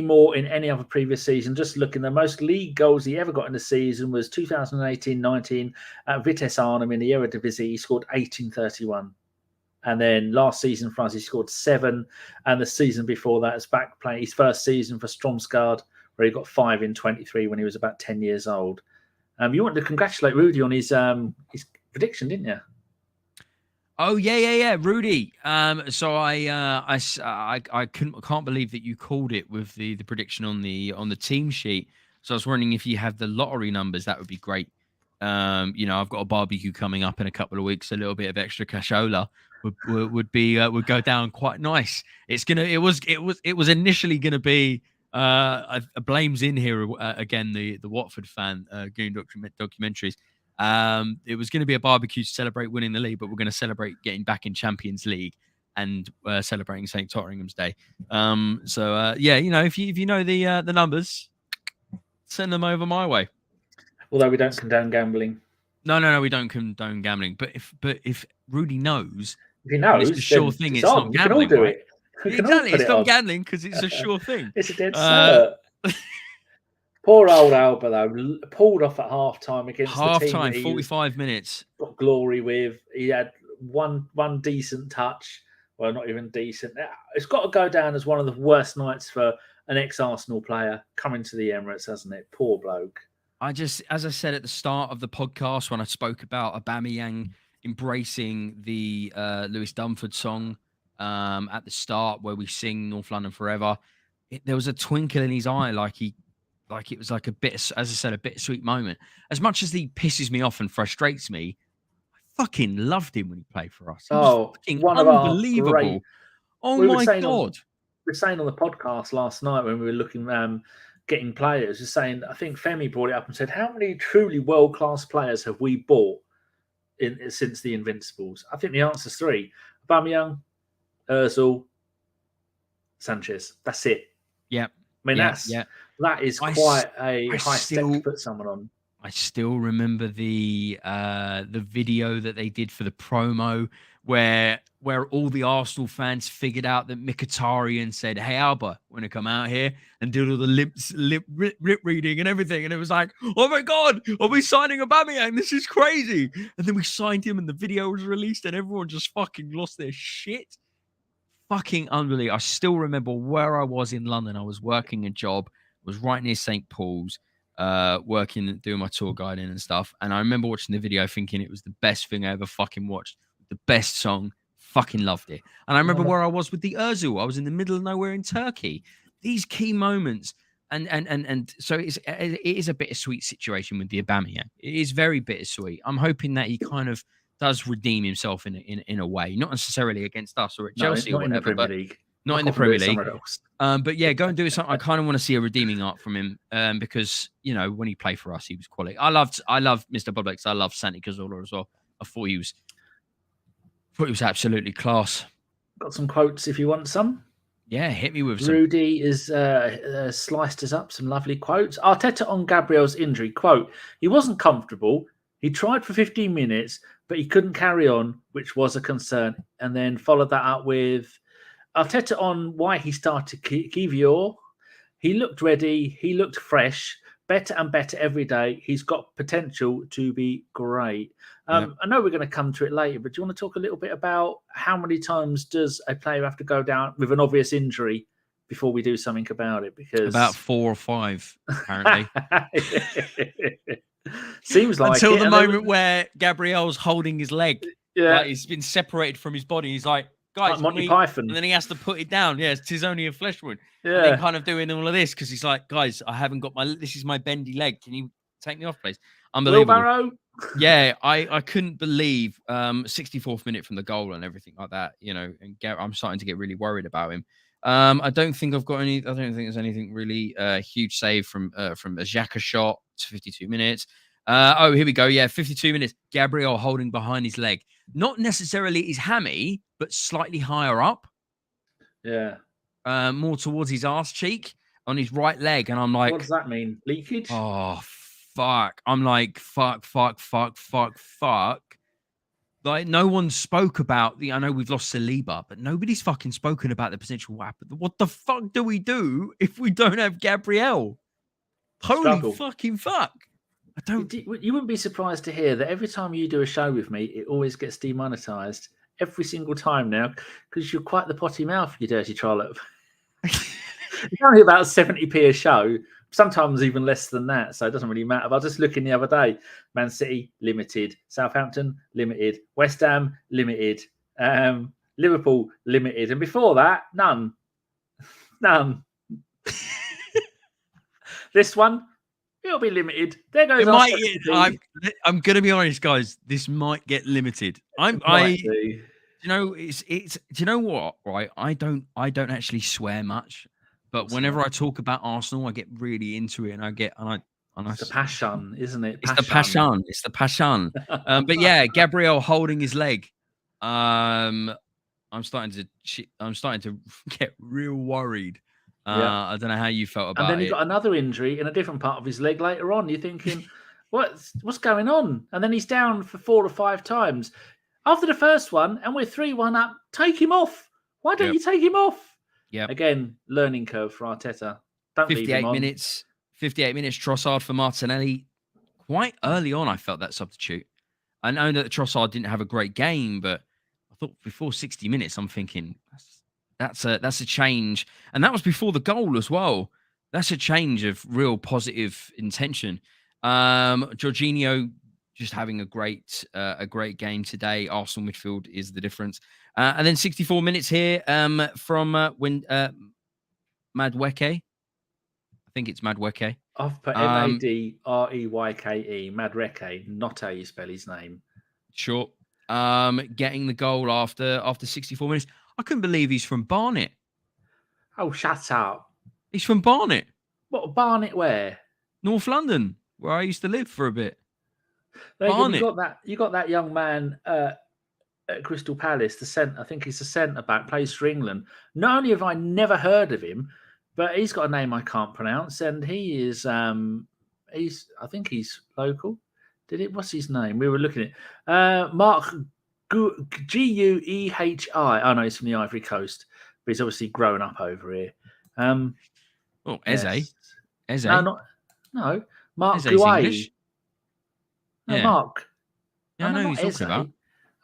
more in any other previous season? Just looking, the most league goals he ever got in the season was 2018-19 at Vitesse Arnhem in the Eredivisie. He scored 18-31. And then last season for us, he scored 7. And the season before that, is back playing his first season for Stromsgard, where he got 5 in 23 when he was about 10 years old. You wanted to congratulate Rudy on his prediction, didn't you? Oh yeah, Rudy. So I can't believe that you called it with the prediction on the team sheet. So I was wondering if you have the lottery numbers, that would be great. I've got a barbecue coming up in a couple of weeks. A little bit of extra cashola would go down quite nice. It was initially gonna be Blame's in here again, the Watford fan doing documentaries. It was going to be a barbecue to celebrate winning the league, but we're going to celebrate getting back in Champions League and celebrating St. Tottenham's Day. If you know the numbers, send them over my way. Although we don't condone gambling. No, we don't condone gambling. But if Rudy knows, if he knows, it's a sure thing. It's not gambling. We can all do it. Exactly, it's not gambling because it's a sure thing. It's a dead cert. Poor old Alba, though, pulled off at half-time against the team. Half-time, 45 minutes. Got glory with. He had one decent touch. Well, not even decent. It's got to go down as one of the worst nights for an ex-Arsenal player coming to the Emirates, hasn't it? Poor bloke. As I said at the start of the podcast when I spoke about Aubameyang embracing the Lewis Dunford song at the start where we sing North London Forever, there was a twinkle in his eye, like it was like a bit, as I said, a bittersweet moment. As much as he pisses me off and frustrates me, I fucking loved him when he played for us. He was fucking unbelievable. My God. We were saying on the podcast last night when we were looking getting players, we're saying, I think Femi brought it up and said, how many truly world-class players have we bought since the Invincibles? I think the answer is 3. Aubameyang, Ozil, Sanchez. That's it. Yeah. I mean, that is quite a high step to put someone on. I still remember the video that they did for the promo where all the Arsenal fans figured out that Mkhitaryan said, "Hey Alba, want to come out here?" and did all the lip reading and everything, and it was like, "Oh my God, are we signing Aubameyang? This is crazy!" And then we signed him, and the video was released, and everyone just fucking lost their shit. Fucking unbelievable. I still remember where I was in London. I was working a job, was right near St. Paul's, doing my tour guiding and stuff. And I remember watching the video thinking it was the best thing I ever fucking watched. The best song. Fucking loved it. And I remember where I was with the Ozil. I was in the middle of nowhere in Turkey. These key moments. And so it is a bittersweet situation with the Aubameyang. It is very bittersweet. I'm hoping that he kind of does redeem himself in a way, not necessarily against us or at Chelsea or whatever, but not in the Premier League. But yeah, go and do something. I kind of want to see a redeeming arc from him because when he played for us, he was quality. I loved Mr. Boblex. I loved Santi Cazorla as well. I thought he was absolutely class. Got some quotes if you want some. Yeah, hit me with some. Rudy is sliced us up some lovely quotes. Arteta on Gabriel's injury. Quote, he wasn't comfortable. He tried for 15 minutes, but he couldn't carry on, which was a concern. And then followed that up with Arteta on why he started Kivior. He looked ready. He looked fresh. Better and better every day. He's got potential to be great. I know we're going to come to it later, but do you want to talk a little bit about how many times does a player have to go down with an obvious injury before we do something about it? Because about 4 or 5, apparently. Seems like until the moment where Gabriel's holding his leg. Yeah, like he's been separated from his body. He's like, guys, like Monty Python, and then he has to put it down. Yeah, it's only a flesh wound. Yeah, and then kind of doing all of this because he's like, guys, I haven't got this is my bendy leg. Can you take me off, please? Unbelievable. Wheelbarrow. Yeah, I couldn't believe 64th minute from the goal and everything like that. And I'm starting to get really worried about him. I don't think there's anything really huge save from a Xhaka shot. It's 52 minutes. Here we go. Yeah, 52 minutes. Gabriel holding behind his leg. Not necessarily his hammy, but slightly higher up. Yeah. More towards his arse cheek on his right leg. And I'm like... What does that mean? Leakage? Oh, fuck. I'm like, fuck. Like, no one spoke about I know we've lost Saliba, but nobody's fucking spoken about the potential what happened. What the fuck do we do if we don't have Gabriel? Holy fucking fuck. You wouldn't be surprised to hear that every time you do a show with me, it always gets demonetized every single time now because you're quite the potty mouth, you dirty trollop. It's only about 70p a show, sometimes even less than that, so it doesn't really matter. But I was just looking the other day, Man City, limited. Southampton, limited. West Ham, limited. Liverpool, limited. And before that, none. This one, it'll be limited. There goes. I'm going to be honest, guys. This might get limited. Do you know what? Right, I don't actually swear much, but whenever I talk about Arsenal, I get really into it, and it's the passion, isn't it? It's the passion. But yeah, Gabriel holding his leg. I'm starting to get real worried. I don't know how you felt about it. And then he got another injury in a different part of his leg later on. You're thinking, what's going on? And then he's down for 4 or 5 times. After the first one, and we're 3-1 up, take him off. Why don't you take him off? Yeah. Again, learning curve for Arteta. Don't leave him on. 58 minutes, Trossard for Martinelli. Quite early on, I felt that substitute. I know that Trossard didn't have a great game, but I thought before 60 minutes, I'm thinking, That's a change, and that was before the goal as well. That's a change of real positive intention. Jorginho just having a great game today. Arsenal midfield is the difference. And then 64 minutes here from Madueke. I think it's Madueke. I've put Madreyke, Madueke, not how you spell his name. Sure. Getting the goal after 64 minutes. I couldn't believe he's from Barnet. Oh, shut up. He's from Barnet. What, Barnet where? North London, where I used to live for a bit. Barnet. You got that young man at Crystal Palace, I think he's the centre-back, plays for England. Not only have I never heard of him, but he's got a name I can't pronounce, and he is I think he's local. What's his name? We were looking at Mark Guehi. Oh no, he's from the Ivory Coast, but he's obviously grown up over here. Eze. Yes. Eze. No, Mark Guehi. No, yeah. Mark. Yeah, I know who you're talking about.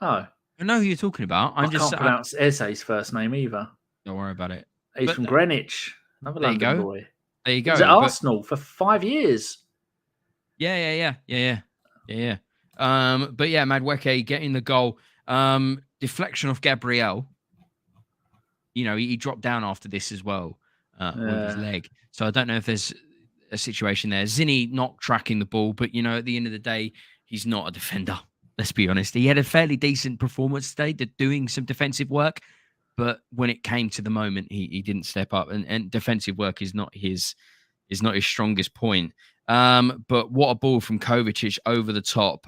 Oh. I know who you're talking about. I can't pronounce Eze's first name either. Don't worry about it. He's from Greenwich. Another London boy. There you go. He's at Arsenal for 5 years. Yeah. But yeah, Madueke getting the goal. Deflection off Gabriel. You know, he dropped down after this as well with his leg. So I don't know if there's a situation there. Zinny not tracking the ball, but you know, at the end of the day, he's not a defender. Let's be honest. He had a fairly decent performance today, doing some defensive work, but when it came to the moment, he didn't step up. And defensive work is not his strongest point. But what a ball from Kovacic over the top,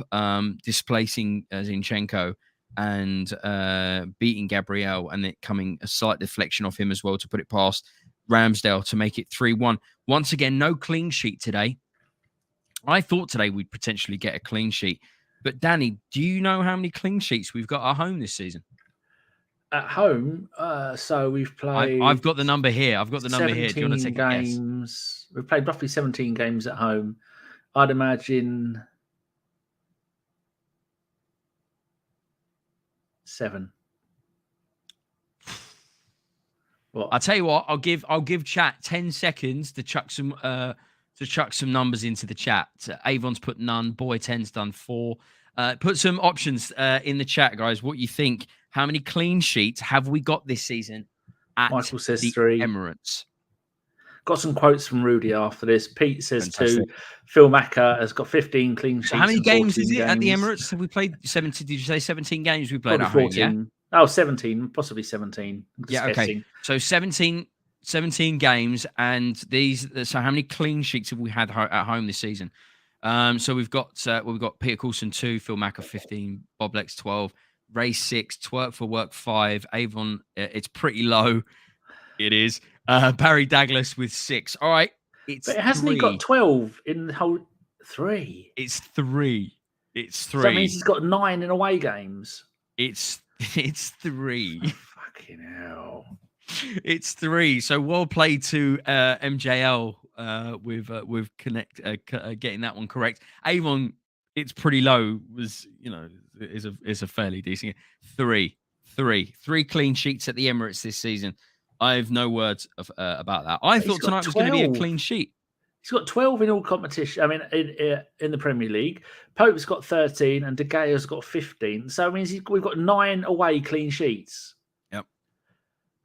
displacing Zinchenko and beating Gabriel, and it coming a slight deflection off him as well to put it past Ramsdale to make it 3-1. Once again, no clean sheet today. I thought today we'd potentially get a clean sheet. But Danny, do you know how many clean sheets we've got at home this season? At home, so we've played... I've got the number here. Do you want to take a guess? We've played roughly 17 games at home. I'd imagine 7. What? I'll tell you what. I'll give chat 10 seconds to chuck some numbers into the chat. Avon's put none. Boy 10's done 4. Put some options in the chat, guys. What you think? How many clean sheets have we got this season at Michael says the 3. Emirates? Got some quotes from Rudy after this. Pete says Fantastic. 2. Phil Macker has got 15 clean sheets. So how many games is it at the Emirates? Have we played 17? Did you say 17 games we played Probably at 14. Home? Yeah? Oh, 17, possibly 17. Yeah, okay. So 17 games, and these. So how many clean sheets have we had at home this season? So we've got Peter Coulson 2, Phil Macker 15, Bob Lex 12, Ray 6, Twerk for Work 5, Avon. It's pretty low. It is. Barry Douglas with 6. All right. But hasn't 3. He got 12 in the whole 3? It's 3. It's 3. So that means he's got 9 in away games. It's 3. Oh, fucking hell. It's 3. So well played to MJL with getting that one correct. Avon, it's pretty low. Is a fairly decent 3 clean sheets at the Emirates this season. I have no words about that. I thought tonight was going to be a clean sheet. He's got 12 in all competition. I mean, in the Premier League, Pope's got 13 and De Gea's got 15. So it means we've got 9 away clean sheets. Yep,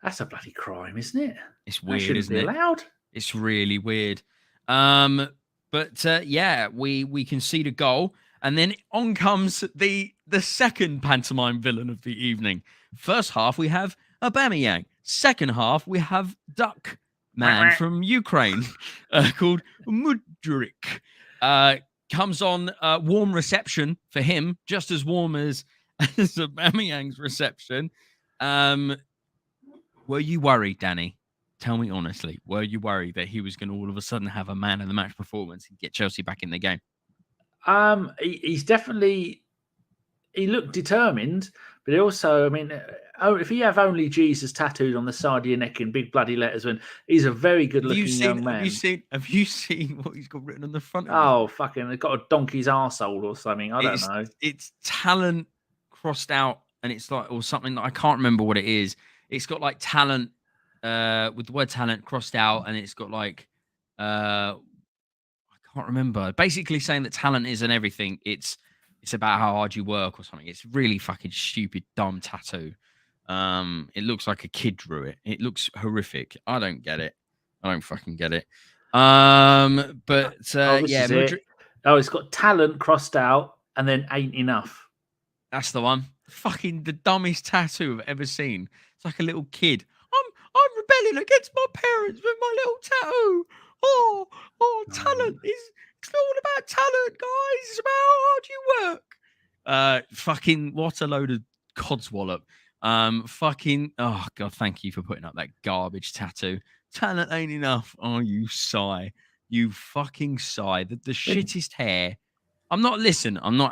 that's a bloody crime, isn't it? It's weird, isn't it? Allowed. It's really weird. But we concede a goal, and then on comes the second pantomime villain of the evening. First half we have Aubameyang. Second half we have Duck Man from Ukraine called Mudryk. Comes on warm reception for him, just as warm as Aubameyang's reception. Were you worried, Danny? Tell me honestly, were you worried that he was going to all of a sudden have a man of the match performance and get Chelsea back in the game? He's definitely... He looked determined, but he also, I mean, if you have only Jesus tattooed on the side of your neck in big bloody letters, when he's a very good-looking young man. Have you seen what he's got written on the front of him? Fucking, they've got a donkey's arsehole or something. I don't know. It's talent crossed out, and it's like, or something that I can't remember what it is. it's got like talent with the word talent crossed out, and it's got like I can't remember. Basically saying that talent isn't everything. It's about how hard you work or something. It's really fucking stupid, dumb tattoo. It looks like a kid drew it. It looks horrific. I don't get it. I don't fucking get it. But yeah, Madrid... it's got talent crossed out and then ain't enough. That's the one. Fucking the dumbest tattoo I've ever seen. It's like a little kid. I'm rebelling against my parents with my little tattoo. Oh, talent it's all about talent, guys. It's about how hard you work. Fucking what a load of codswallop. Fucking oh god, thank you for putting up that garbage tattoo. Talent ain't enough. Oh, you sigh. You fucking sigh. The shittest hair. I'm not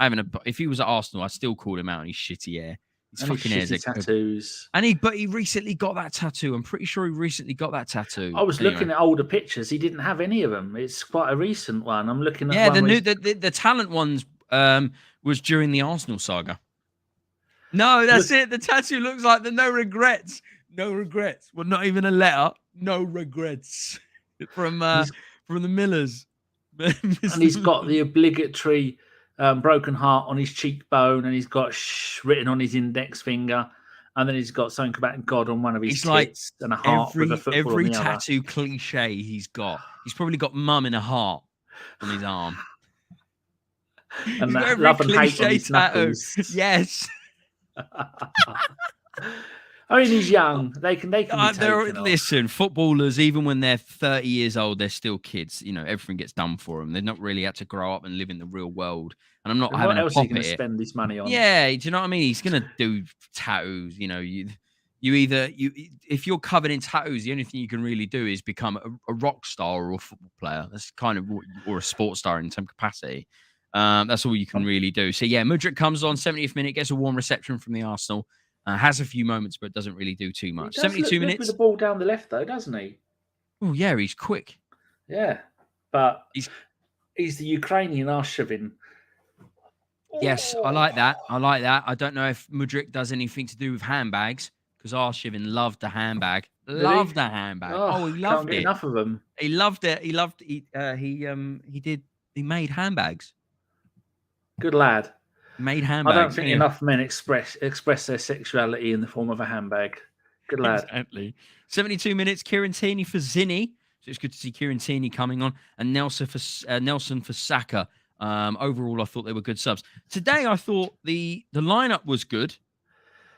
having a. If he was at Arsenal, I'd still call him out on his shitty hair. His fucking hair's tattoos. But he recently got that tattoo. I'm pretty sure he recently got that tattoo. I was looking at older pictures. He didn't have any of them. It's quite a recent one. I'm looking at. Yeah, the talent ones was during the Arsenal saga. No, that's it. The tattoo looks like the no regrets. No regrets. Well, not even a letter. No regrets from the Millers. And he's got the obligatory broken heart on his cheekbone, and he's got written on his index finger, and then he's got something about God on one of his tits and a heart with a football every on the tattoo other. cliche he's got. He's probably got mum in a heart on his arm. And that love and hate on his knuckles. Yes. I mean, he's young. They can be listen, footballers, even when they're 30 years old, they're still kids. You know, everything gets done for them. They're not really had to grow up and live in the real world. And I'm not having what else are you going to spend this money on? Yeah, do you know what I mean? He's going to do tattoos. You know, if you're covered in tattoos, the only thing you can really do is become a rock star or a football player. That's kind of or a sports star in some capacity. That's all you can really do. So yeah, Mudryk comes on 70th minute, gets a warm reception from the Arsenal. Has a few moments, but doesn't really do too much. 72 minutes. With the ball down the left, though, doesn't he? Oh, yeah, he's quick. Yeah, but he's the Ukrainian Arshavin. Yes, I like that. I don't know if Mudryk does anything to do with handbags, because Arshavin loved the handbag. Loved the handbag. Oh, he loved it. Enough of them. He loved it. He made handbags. Good lad. Made handbags. I don't think enough men express their sexuality in the form of a handbag. Good lad. Exactly. 72 minutes. Kieran Tierney for Zinny. So it's good to see Kieran Tierney coming on, and Nelson for Saka. Overall, I thought they were good subs. Today, I thought the lineup was good.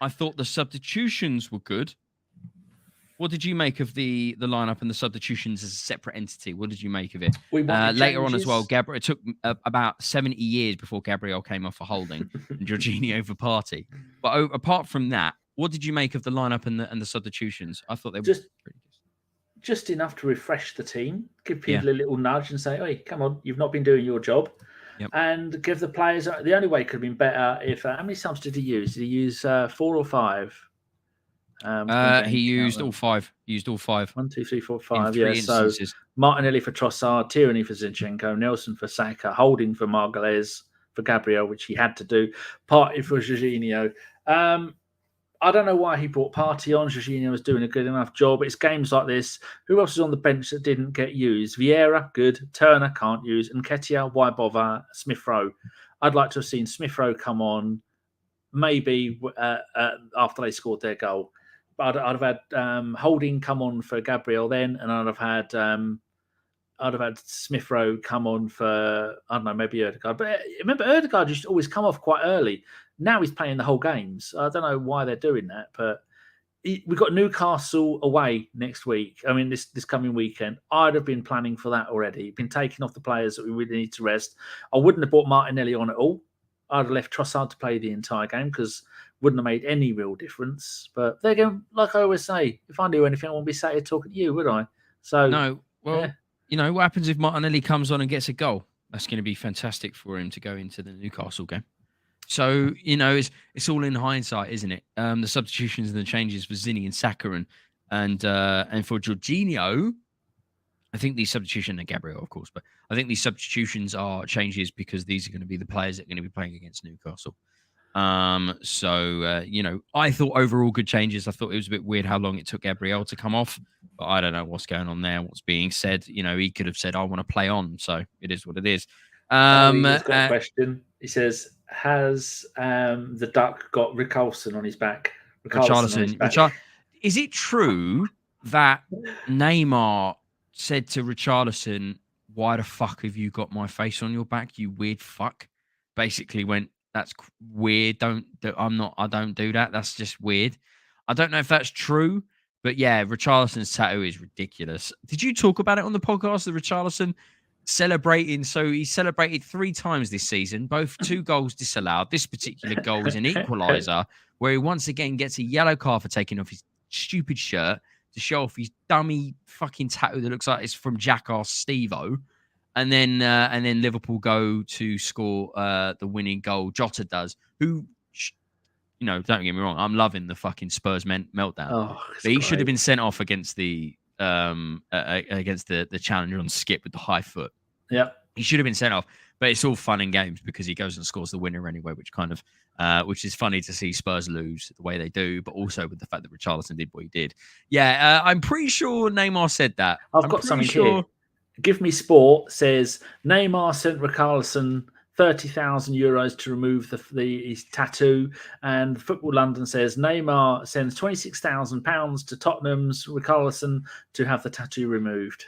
I thought the substitutions were good. What did you make of the lineup and the substitutions as a separate entity? What did you make of it? Later on as well, Gabriel. It took about 70 years before Gabriel came off for holding and Jorginho for Partey. But apart from that, what did you make of the lineup and the substitutions? I thought they were pretty good. Just enough to refresh the team, give people a little nudge and say, hey, come on, you've not been doing your job. Yep. And give the players... The only way it could have been better if... how many subs did he use? Did he use 4 or 5? He used all 5. He used all 5. 1, 2, 3, 4, 5. Yeah, instances. So Martinelli for Trossard, Tierney for Zinchenko, Nelson for Saka, Holding for Margulies, for Gabriel, which he had to do, Partey for Jorginho. I don't know why he brought Partey on. Jorginho was doing a good enough job. It's games like this. Who else was on the bench that didn't get used? Vieira, good. Turner, can't use. Nketiah, why bother? Smith-Rowe. I'd like to have seen Smith-Rowe come on maybe after they scored their goal. But I'd have had Holding come on for Gabriel then, and I'd have had Smith-Rowe come on for, I don't know, maybe Odegaard. But remember, Odegaard used to always come off quite early. Now he's playing the whole games. I don't know why they're doing that, but we've got Newcastle away next week. I mean, this coming weekend. I'd have been planning for that already. Been taking off the players that we really need to rest. I wouldn't have brought Martinelli on at all. I'd have left Trossard to play the entire game because wouldn't have made any real difference. But they're going, like I always say, if I knew anything, I wouldn't be sat here talking to you, would I? So no. Well, you know, what happens if Martinelli comes on and gets a goal? That's going to be fantastic for him to go into the Newcastle game. So, you know, it's all in hindsight, isn't it? The substitutions and the changes for Zinny and Saka and for Jorginho, I think these substitutions, and Gabriel, of course, but I think these substitutions are changes because these are going to be the players that are going to be playing against Newcastle. I thought overall good changes. I thought it was a bit weird how long it took Gabriel to come off, but I don't know what's going on there, what's being said. He could have said, I want to play on. So it is what it is. He's got a question. He says, has the Duck got Richarlison on his back? Richarlison. Is it true that Neymar said to Richarlison, why the fuck have you got my face on your back, you weird fuck? Basically went, that's weird. I don't do that. That's just weird. I don't know if that's true, but yeah, Richarlison's tattoo is ridiculous. Did you talk about it on the podcast, the Richarlison celebrating? So he celebrated 3 times this season, both 2 goals disallowed. This particular goal is an equaliser where he once again gets a yellow card for taking off his stupid shirt to show off his dummy fucking tattoo that looks like it's from Jackass Steve-O. And then Liverpool go to score the winning goal. Jota does, who, don't get me wrong, I'm loving the fucking Spurs meltdown. But he should have been sent off against the challenger on skip with the high foot. Yeah, he should have been sent off. But it's all fun and games because he goes and scores the winner anyway, which is funny to see Spurs lose the way they do, but also with the fact that Richarlison did what he did. Yeah, I'm pretty sure Neymar said that. I've got something here. Give Me Sport says Neymar sent Richarlison €30,000 to remove his tattoo, and Football London says Neymar sends £26,000 to Tottenham's Richarlison to have the tattoo removed.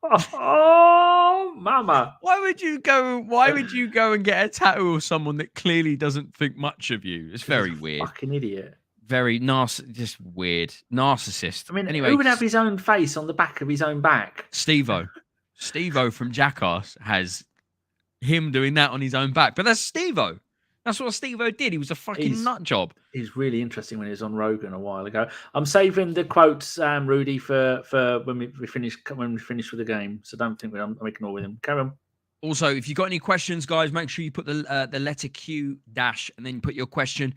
Oh, mama! Why would you go and get a tattoo of someone that clearly doesn't think much of you? It's very weird. Fucking idiot. Very just weird. Narcissist. I mean, anyway, who would have his own face on the back of his own back? Steve-O. Steve-O from Jackass has him doing that on his own back. But that's Steve-O. That's what Steve-O did. He was a fucking nut job. He's really interesting when he was on Rogan a while ago. I'm saving the quotes, Rudy, for when we finish with the game. So don't think I'm ignoring them. Carry on. Also, if you've got any questions, guys, make sure you put the letter Q dash and then put your question.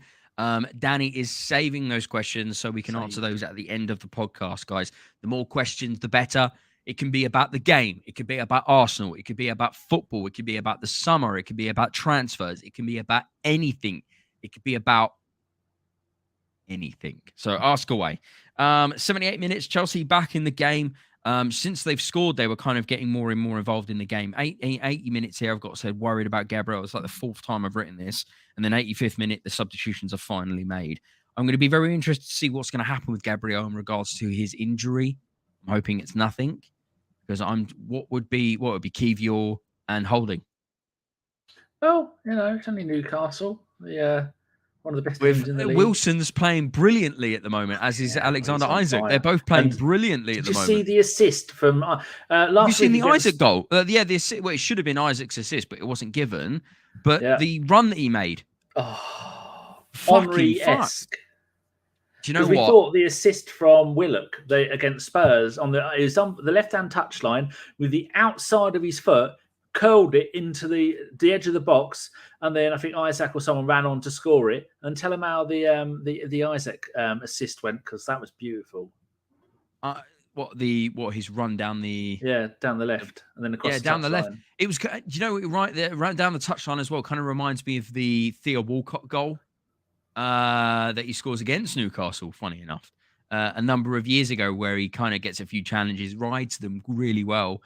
Danny is saving those questions so we can answer those at the end of the podcast, guys. The more questions, the better. It can be about the game. It could be about Arsenal. It could be about football. It could be about the summer. It could be about transfers. It can be about anything. It could be about anything. So ask away. 78 minutes, Chelsea back in the game. Since they've scored, they were kind of getting more and more involved in the game. 80 minutes here, I've got to say, worried about Gabriel. It's like the 4th time I've written this. And then 85th minute, the substitutions are finally made. I'm going to be very interested to see what's going to happen with Gabriel in regards to his injury. I'm hoping it's nothing, because what would be Kiwior and Holding? Well, it's only Newcastle. One of the best teams in the league. Wilson's playing brilliantly at the moment, as is Alexander Isaac. They're both playing brilliantly at the moment. Did you see the assist from last week? Have you seen the Isaac goal? The assist. Well, it should have been Isaac's assist, but it wasn't given. But the run that he made. Oh, Henry-esque. Do you know what? We thought the assist from Willock against Spurs on the left-hand touchline with the outside of his foot, curled it into the edge of the box, and then I think Isaac or someone ran on to score it. And tell him how the Isaac assist went, because that was beautiful. His run down the down the left and then across down the left. It was, right there, right down the touchline as well. Kind of reminds me of the Theo Walcott goal that he scores against Newcastle. Funny enough, a number of years ago, where he kind of gets a few challenges, rides them really well,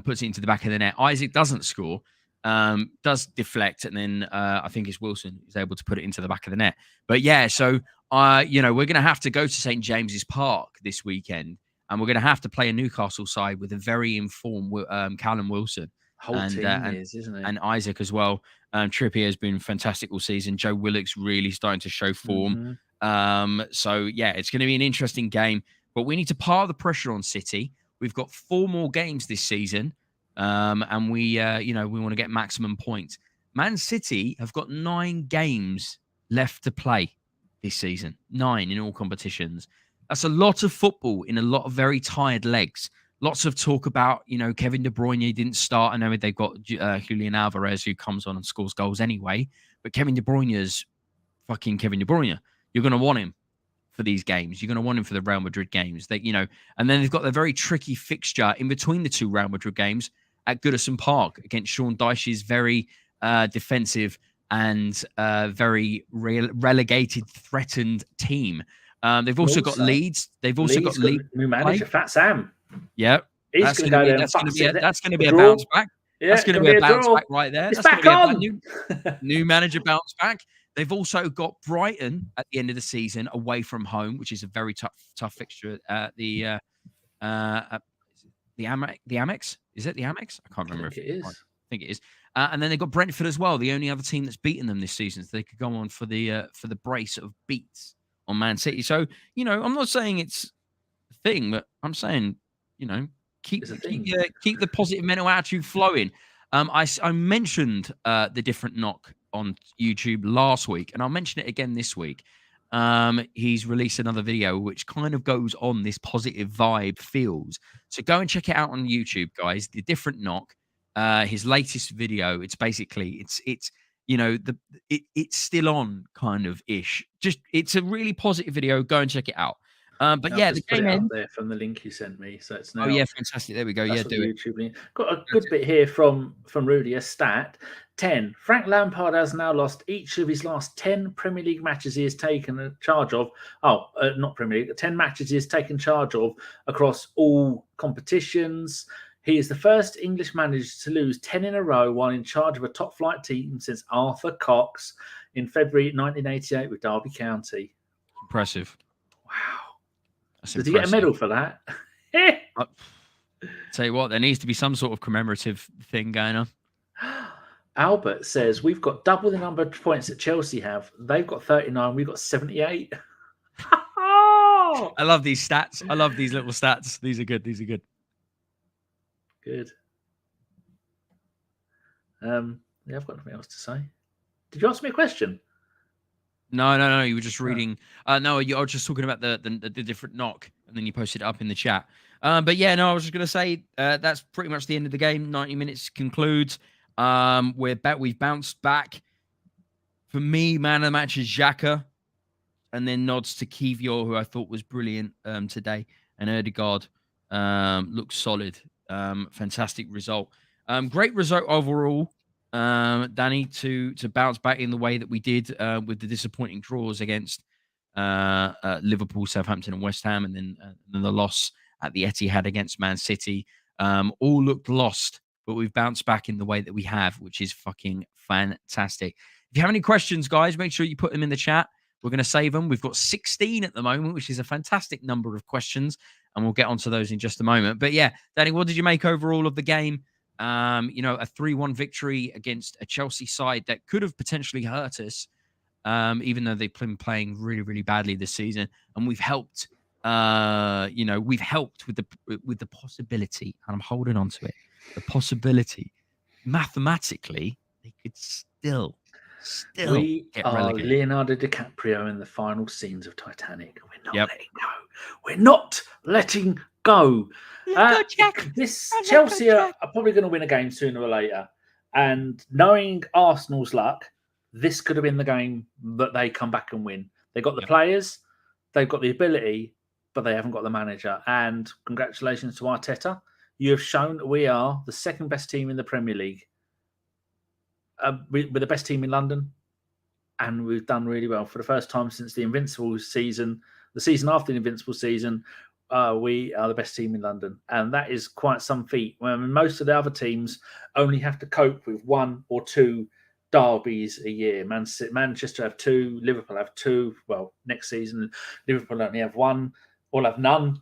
puts it into the back of the net. Isaac doesn't score, does deflect, and then I think it's Wilson who's able to put it into the back of the net. But yeah, so we're going to have to go to St James's Park this weekend. And we're going to have to play a Newcastle side with a very informed Callum Wilson. Isn't it? And Isaac as well. Trippier has been fantastic all season. Joe Willock's really starting to show form. Mm-hmm. So, yeah, it's going to be an interesting game. But we need to par the pressure on City. We've got 4 more games this season. And we want to get maximum points. Man City have got 9 games left to play this season. 9 in all competitions. That's a lot of football in a lot of very tired legs. Lots of talk about, Kevin De Bruyne didn't start. I know they've got Julian Alvarez, who comes on and scores goals anyway. But Kevin De Bruyne's fucking Kevin De Bruyne. You're going to want him for these games. You're going to want him for the Real Madrid games. And then they've got the very tricky fixture in between the 2 Real Madrid games at Goodison Park against Sean Dyche's very defensive and very relegated, threatened team. They've also got Leeds. They've also got new manager, Fat Sam. Yeah, that's going to go there. That's going to be a bounce back. Yeah, that's going to be a bounce back right there. It's that's back going to be a new manager bounce back. They've also got Brighton at the end of the season away from home, which is a very tough fixture at the Amex. Is it the Amex? I can't remember. I think it is. And then they've got Brentford as well, the only other team that's beaten them this season. So they could go on for the brace of beats on Man City. So, I'm not saying it's a thing, but I'm saying, keep the positive mental attitude flowing. I mentioned the different knock on YouTube last week, and I'll mention it again this week. He's released another video which kind of goes on this positive vibe feels. So go and check it out on YouTube, guys. The different knock. His latest video, it's basically it's still on kind of ish. Just it's a really positive video. Go and check it out. But I'll yeah, the game up there from the link you sent me. So it's now. Oh yeah, fantastic. There we go. Yeah, do it. YouTube link. Got a good bit here from Rudy. A stat: 10. Frank Lampard has now lost each of his last 10 Premier League matches he has taken charge of. Not Premier League. 10 matches he has taken charge of across all competitions. He is the first English manager to lose 10 in a row while in charge of a top-flight team since Arthur Cox in February 1988 with Derby County. Impressive. Wow. Did he get a medal for that? Tell you what, there needs to be some sort of commemorative thing going on. Albert says, we've got double the number of points that Chelsea have. They've got 39. We've got 78. I love these stats. I love these little stats. These are good. Good. I've got nothing else to say. Did you ask me a question? No. You were just reading. No, you were just talking about the different knock, and then you posted it up in the chat. But yeah, no, I was just going to say that's pretty much the end of the game. 90 minutes concludes. We've bounced back. For me, man of the match is Xhaka, and then nods to Kivior, who I thought was brilliant today, and Odegaard looks solid. Fantastic result. Great result overall, Danny, to bounce back in the way that we did with the disappointing draws against Liverpool, Southampton, and West Ham, and then the loss at the Etihad against Man City. All looked lost, but we've bounced back in the way that we have, which is fucking fantastic. If you have any questions, guys, make sure you put them in the chat. We're going to save them. We've got 16 at the moment, which is a fantastic number of questions, and we'll get onto those in just a moment. But yeah, Danny, what did you make overall of the game? A 3-1 victory against a Chelsea side that could have potentially hurt us, even though they've been playing really, really badly this season. And we've helped, we've helped with the possibility, and I'm holding on to it, the possibility, mathematically, they could still we get are relegated. Leonardo DiCaprio in the final scenes of Titanic. We're not letting go. We're not letting go. Chelsea are probably going to win a game sooner or later. And knowing Arsenal's luck, this could have been the game that they come back and win. They've got the players, they've got the ability, but they haven't got the manager. And congratulations to Arteta. You have shown that we are the second best team in the Premier League. We're the best team in London, and we've done really well for the first time since the Invincible season. The season after the Invincible season, we are the best team in London, and that is quite some feat. Most of the other teams only have to cope with 1 or 2 derbies a year. Manchester have 2, Liverpool have 2. Well, next season, Liverpool only have 1, or have none.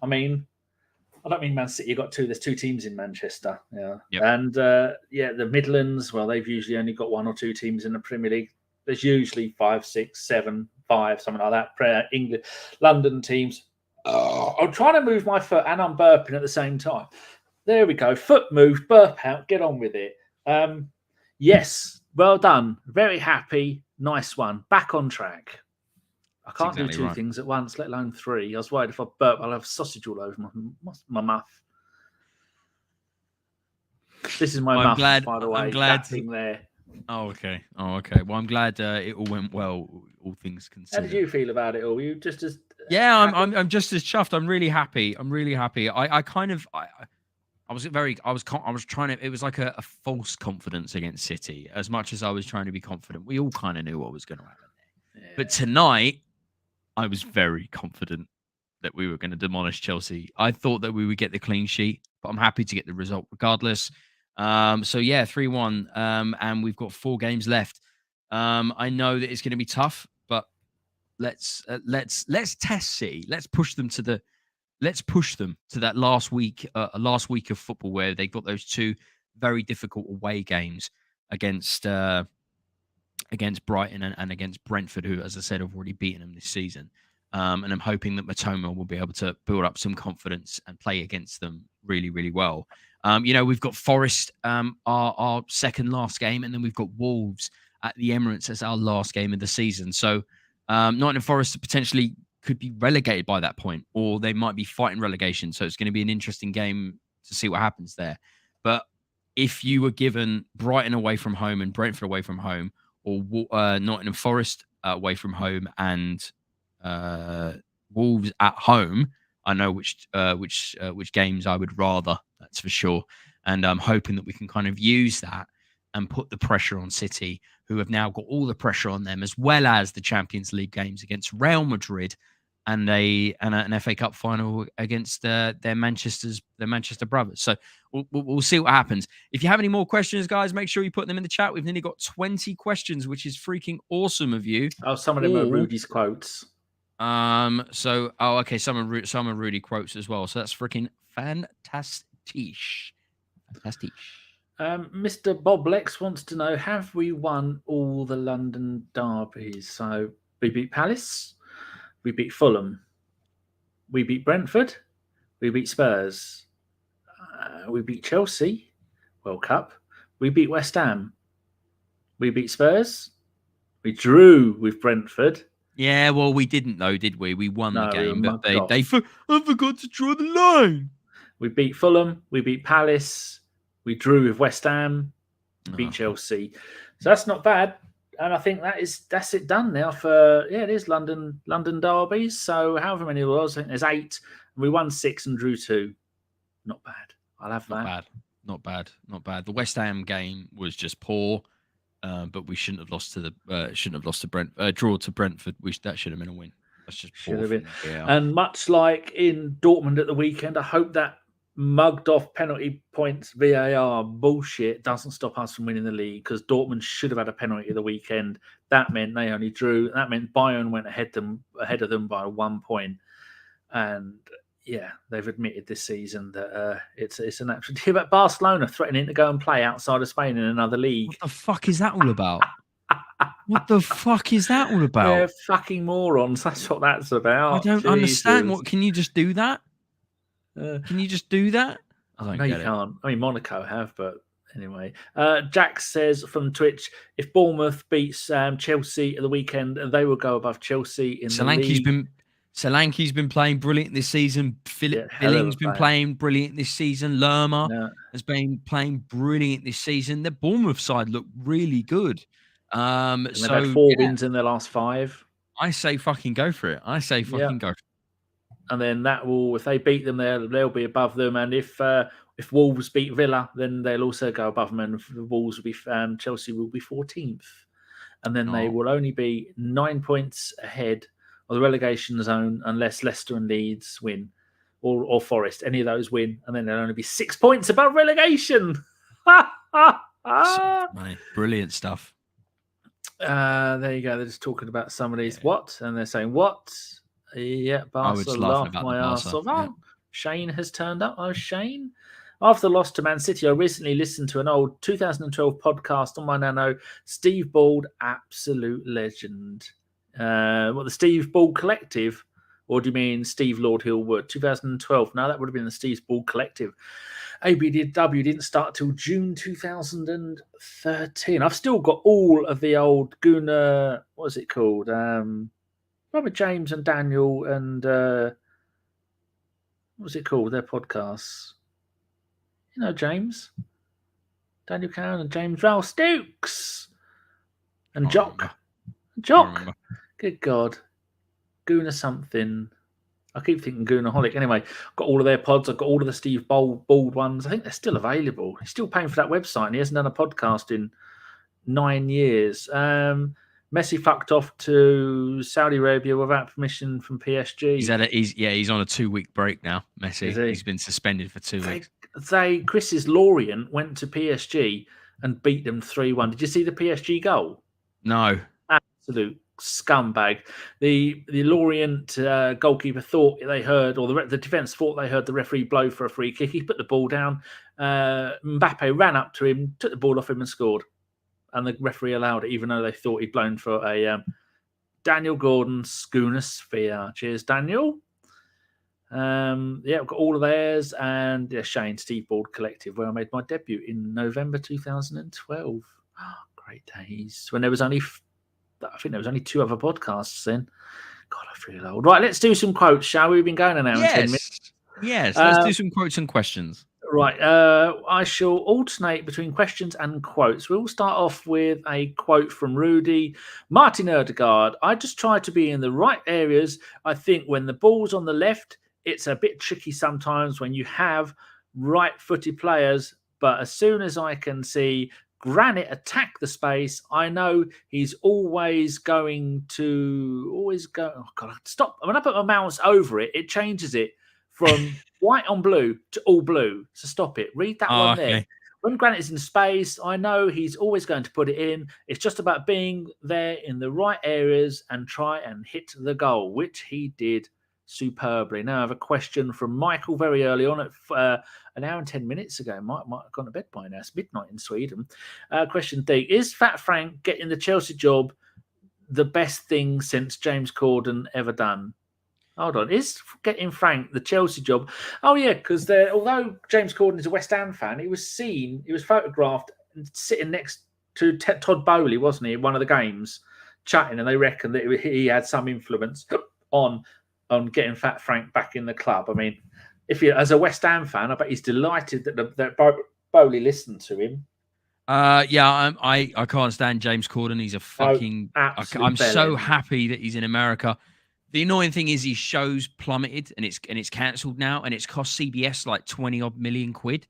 I don't mean Man City. You've got 2. There's 2 teams in Manchester. Yeah. Yep. And the Midlands, well, they've usually only got 1 or 2 teams in the Premier League. There's usually 5, 6, 7, 5, something like that. England, London teams. I'm trying to move my foot and I'm burping at the same time. There we go. Foot moved, burp out, get on with it. Yes, well done. Very happy. Nice one. Back on track. I can't do 2 things at once, let alone 3. I was worried if I burp, I'll have sausage all over my mouth. This is my mouth, by the way. I'm glad there. Oh, okay. Well, I'm glad it all went well, all things considered. How did you feel about it all? Were you just as... Yeah, I'm just as chuffed. I'm really happy. I I was trying to. It was like a false confidence against City, as much as I was trying to be confident. We all kind of knew what was going to happen there. Yeah. But tonight, I was very confident that we were going to demolish Chelsea. I thought that we would get the clean sheet, but I'm happy to get the result regardless. So yeah, 3-1, and we've got 4 games left. I know that it's going to be tough, but let's test City. Let's push them to that last week of football where they got those 2 very difficult away games against Brighton and against Brentford, who, as I said, have already beaten them this season. And I'm hoping that Matoma will be able to build up some confidence and play against them really, really well. We've got Forest, our second last game, and then we've got Wolves at the Emirates as our last game of the season. So Nottingham Forest potentially could be relegated by that point, or they might be fighting relegation. So it's going to be an interesting game to see what happens there. But if you were given Brighton away from home and Brentford away from home, or Nottingham Forest away from home and Wolves at home, I know which games I would rather. That's for sure. And I'm hoping that we can kind of use that and put the pressure on City, who have now got all the pressure on them, as well as the Champions League games against Real Madrid and an FA Cup final against their Manchester brothers. So we'll see what happens. If you have any more questions, guys, make sure you put them in the chat. We've nearly got 20 questions, which is freaking awesome of you. Oh, some of them are Rudy's quotes. Some are Rudy quotes as well. So that's freaking fantastic. Mr. Bob Lex wants to know, have we won all the London derbies? So we beat Palace, we beat Fulham, we beat Brentford, we beat Spurs, we beat Chelsea, World Cup, we beat West Ham, we beat Spurs, we drew with Brentford. Yeah, well, we didn't though, did we? We won the game, but I forgot to draw the line. We beat Fulham, we beat Palace, we drew with West Ham, beat Chelsea. So that's not bad. And I think that's it done now for, it is London derbies. So however many there was, I think there's 8. And we won 6 and drew 2. Not bad. I'll have that. Not bad. The West Ham game was just poor, but we shouldn't have lost to draw to Brentford. That should have been a win. That's just poor. Should have been. And much like in Dortmund at the weekend, I hope that mugged off penalty points VAR bullshit doesn't stop us from winning the league, because Dortmund should have had a penalty of the weekend. That meant they only drew. That meant Bayern went ahead of them by 1 point. And yeah, they've admitted this season that it's an absolute deal. But Barcelona threatening to go and play outside of Spain in another league. What the fuck is that all about? They're fucking morons. That's what that's about. I don't understand. What, can you just do that? Can you just do that? I don't get it. Can't. I mean, Monaco have, but anyway. Jack says from Twitch, if Bournemouth beats Chelsea at the weekend, they will go above Chelsea in the league. Solanke's been playing brilliant this season. Billing's been playing brilliant this season. Lerma has been playing brilliant this season. The Bournemouth side look really good. And they've had 4 wins in their last 5. I say fucking go for it. Go for it. And then that will, if they beat them, they'll be above them. And if Wolves beat Villa, then they'll also go above them. And the Wolves will be Chelsea will be 14th, and then they will only be 9 points ahead of the relegation zone unless Leicester and Leeds win, or Forest. Any of those win, and then they'll only be 6 points above relegation. Brilliant stuff. There you go. They're just talking about some of these and they're saying what. Yeah, Barca laughed my ass off. Oh, Shane has turned up. Oh, Shane. After the loss to Man City, I recently listened to an old 2012 podcast on my Nano. Steve Bald, absolute legend. The Steve Bald Collective? Or do you mean Steve Lord Hillwood? 2012. No, that would have been the Steve Bald Collective. ABW didn't start till June 2013. I've still got all of the old Guna, what is it called? Robert James and Daniel and what was it called? Their podcasts. You know, James, Daniel Karen and James Rowell Stokes and Jock. Good God, Guna something. I keep thinking Goonaholic. Anyway, got all of their pods. I've got all of the Steve Bald ones. I think they're still available. He's still paying for that website, and he hasn't done a podcast in 9 years. Messi fucked off to Saudi Arabia without permission from PSG. He's on a 2-week break now. Messi, he's been suspended for 2 weeks. Chris's Lorient went to PSG and beat them 3-1. Did you see the PSG goal? No. Absolute scumbag. The Lorient goalkeeper thought they heard, or the defence thought they heard the referee blow for a free kick. He put the ball down. Mbappe ran up to him, took the ball off him, and scored. And the referee allowed it, even though they thought he'd blown for a Daniel Gordon schooner sphere. Cheers, Daniel. I've got all of theirs, and Shane Steve Bald Collective, where I made my debut in November 2012. Great days. When there was only, I think there was only 2 other podcasts then. God, I feel old. Right, let's do some quotes, shall we? We've been going an hour and 10 minutes. Yes, let's do some quotes and questions. Right, I shall alternate between questions and quotes. We'll start off with a quote from Rudy. Martin Odegaard, I just try to be in the right areas. I think when the ball's on the left, it's a bit tricky sometimes when you have right-footed players. But as soon as I can see Granit attack the space, I know he's always going to go. Oh, God, stop. When I put my mouse over it, it changes it from white on blue to all blue. So stop it. Read that one there. When Granit is in space, I know he's always going to put it in. It's just about being there in the right areas and try and hit the goal, which he did superbly. Now I have a question from Michael very early on at an hour and 10 minutes ago. Might have gone to bed by now. It's midnight in Sweden. Question D. Is Fat Frank getting the Chelsea job the best thing since James Corden ever done? Hold on. Is getting Frank the Chelsea job? Oh, yeah, because although James Corden is a West Ham fan, he was photographed sitting next to Todd Bowley, wasn't he, in one of the games, chatting, and they reckon that he had some influence on getting Fat Frank back in the club. I mean, as a West Ham fan, I bet he's delighted that Bowley listened to him. I can't stand James Corden. He's a fucking... I'm so happy that he's in America. The annoying thing is his show's plummeted and it's cancelled now, and it's cost CBS like 20 odd million quid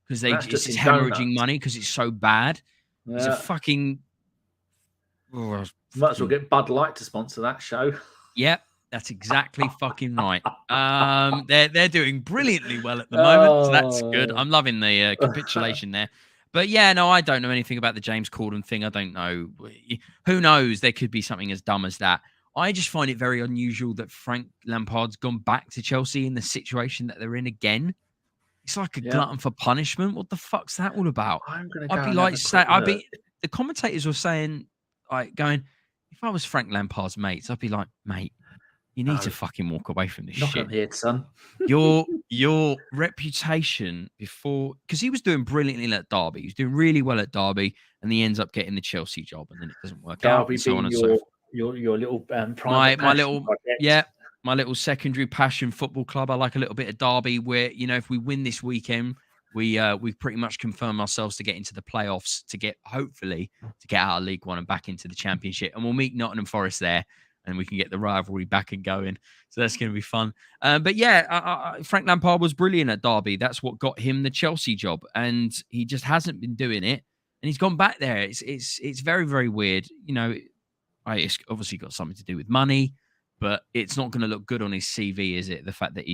because it's hemorrhaging money because it's so bad. Yeah. It's a fucking... Might as well get Bud Light to sponsor that show. Yep, that's exactly fucking right. They're doing brilliantly well at the moment, so that's good. I'm loving the capitulation there. But yeah, no, I don't know anything about the James Corden thing. I don't know. Who knows? There could be something as dumb as that. I just find it very unusual that Frank Lampard's gone back to Chelsea in the situation that they're in again. It's like a glutton for punishment. What the fuck's that all about? The commentators were saying, going, if I was Frank Lampard's mates, I'd be like, mate, you need to fucking walk away from this shit. Not on the head, son. Your reputation before, because he was doing brilliantly at Derby. He was doing really well at Derby, and he ends up getting the Chelsea job, and then it doesn't work out. And so on and so forth. Your little private my little secondary passion football club. I like a little bit of Derby where, if we win this weekend, we pretty much confirm ourselves to get into the playoffs, hopefully get out of League One and back into the Championship, and we'll meet Nottingham Forest there, and we can get the rivalry back and going. So that's going to be fun. But yeah, Frank Lampard was brilliant at Derby. That's what got him the Chelsea job, and he just hasn't been doing it, and he's gone back there. It's very, very weird. It's obviously got something to do with money, but it's not going to look good on his CV, is it? The fact that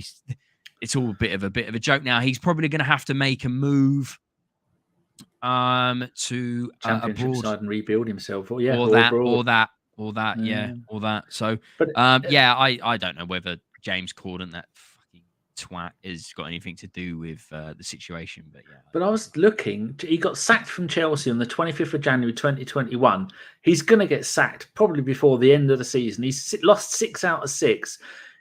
it's all a bit of a joke now. He's probably going to have to make a move to Championship abroad side and rebuild himself, or that. So, I don't know whether James Corden, that fucking twat, has got anything to do with the situation. But yeah. But I was looking. He got sacked from Chelsea on the 25th of January 2021. He's going to get sacked probably before the end of the season. He's lost 6 out of 6.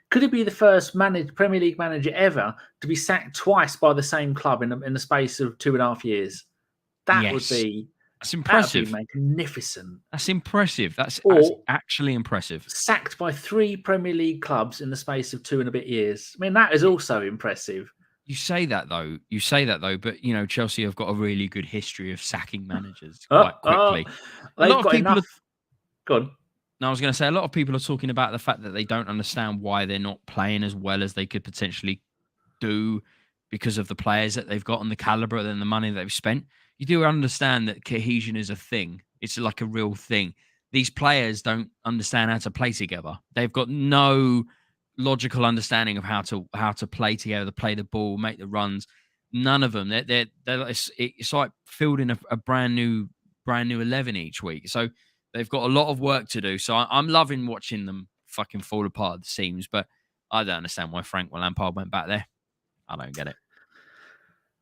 Could he be the first Premier League manager ever to be sacked twice by the same club in the space of 2.5 years? That's impressive. That would be magnificent. That's impressive. That's actually impressive. Sacked by 3 Premier League clubs in the space of 2 and a bit years. I mean, that is also impressive. You say that though, but Chelsea have got a really good history of sacking managers quite quickly. They've got enough. Go on. No, I was going to say a lot of people are talking about the fact that they don't understand why they're not playing as well as they could potentially do because of the players that they've got and the caliber and the money that they've spent. You do understand that cohesion is a thing. It's like a real thing. These players don't understand how to play together. They've got no logical understanding of how to play together, to play the ball, make the runs. None of them. It's like fielding a brand new 11 each week. So they've got a lot of work to do. So I'm loving watching them fucking fall apart at the seams. But I don't understand why Frank Lampard went back there. I don't get it.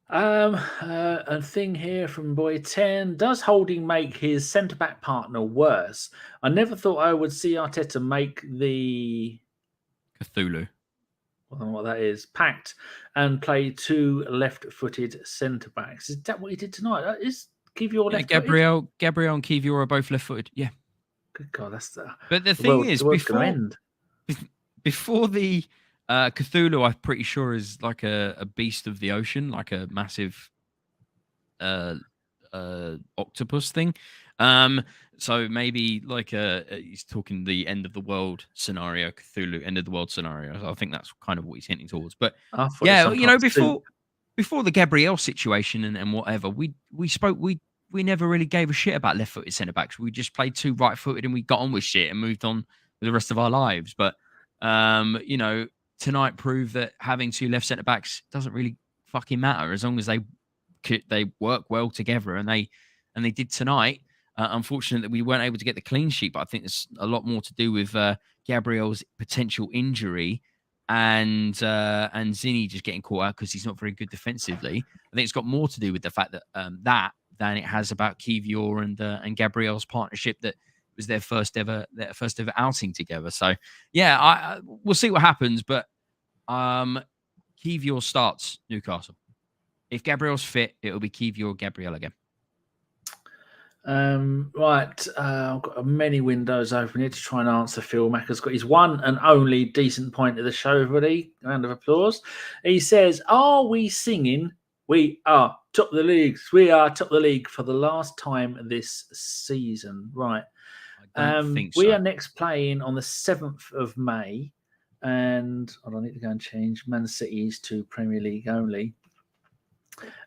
A thing here from Boy 10. Does Holding make his centre-back partner worse? I never thought I would see Arteta make the... Cthulhu. I don't know what that is. Packed and play 2 left-footed centre-backs. Is that what he did tonight? Is Kiwior left-footed? Gabriel and Kiwior are both left-footed. Yeah. Good God, that's the... But the thing is, before the... Cthulhu, I'm pretty sure, is like a beast of the ocean, like a massive octopus thing. So maybe like he's talking the end of the world scenario, Cthulhu, end of the world scenario. So I think that's kind of what he's hinting towards. But yeah, before the Gabriel situation and whatever, we never really gave a shit about left-footed centre backs. We just played 2 right-footed and we got on with shit and moved on with the rest of our lives. But tonight proved that having 2 left centre backs doesn't really fucking matter as long as they work well together, and they did tonight. Unfortunate that we weren't able to get the clean sheet, but I think there's a lot more to do with Gabriel's potential injury and Zinny just getting caught out because he's not very good defensively. I think it's got more to do with the fact that than it has about Kiwior and Gabriel's partnership that was their first ever outing together. So yeah, we'll see what happens. But Kiwior starts Newcastle. If Gabriel's fit, it'll be Kiwior or Gabriel again. Right, I've got many windows open here to try and answer. Phil Macker's got his one and only decent point of the show, everybody. Round of applause. He says, "Are we singing? We are top of the leagues. We are top of the league for the last time this season." Right. I don't think so. We are next playing on the 7th of May, and I need to go and change Man City's to Premier League only.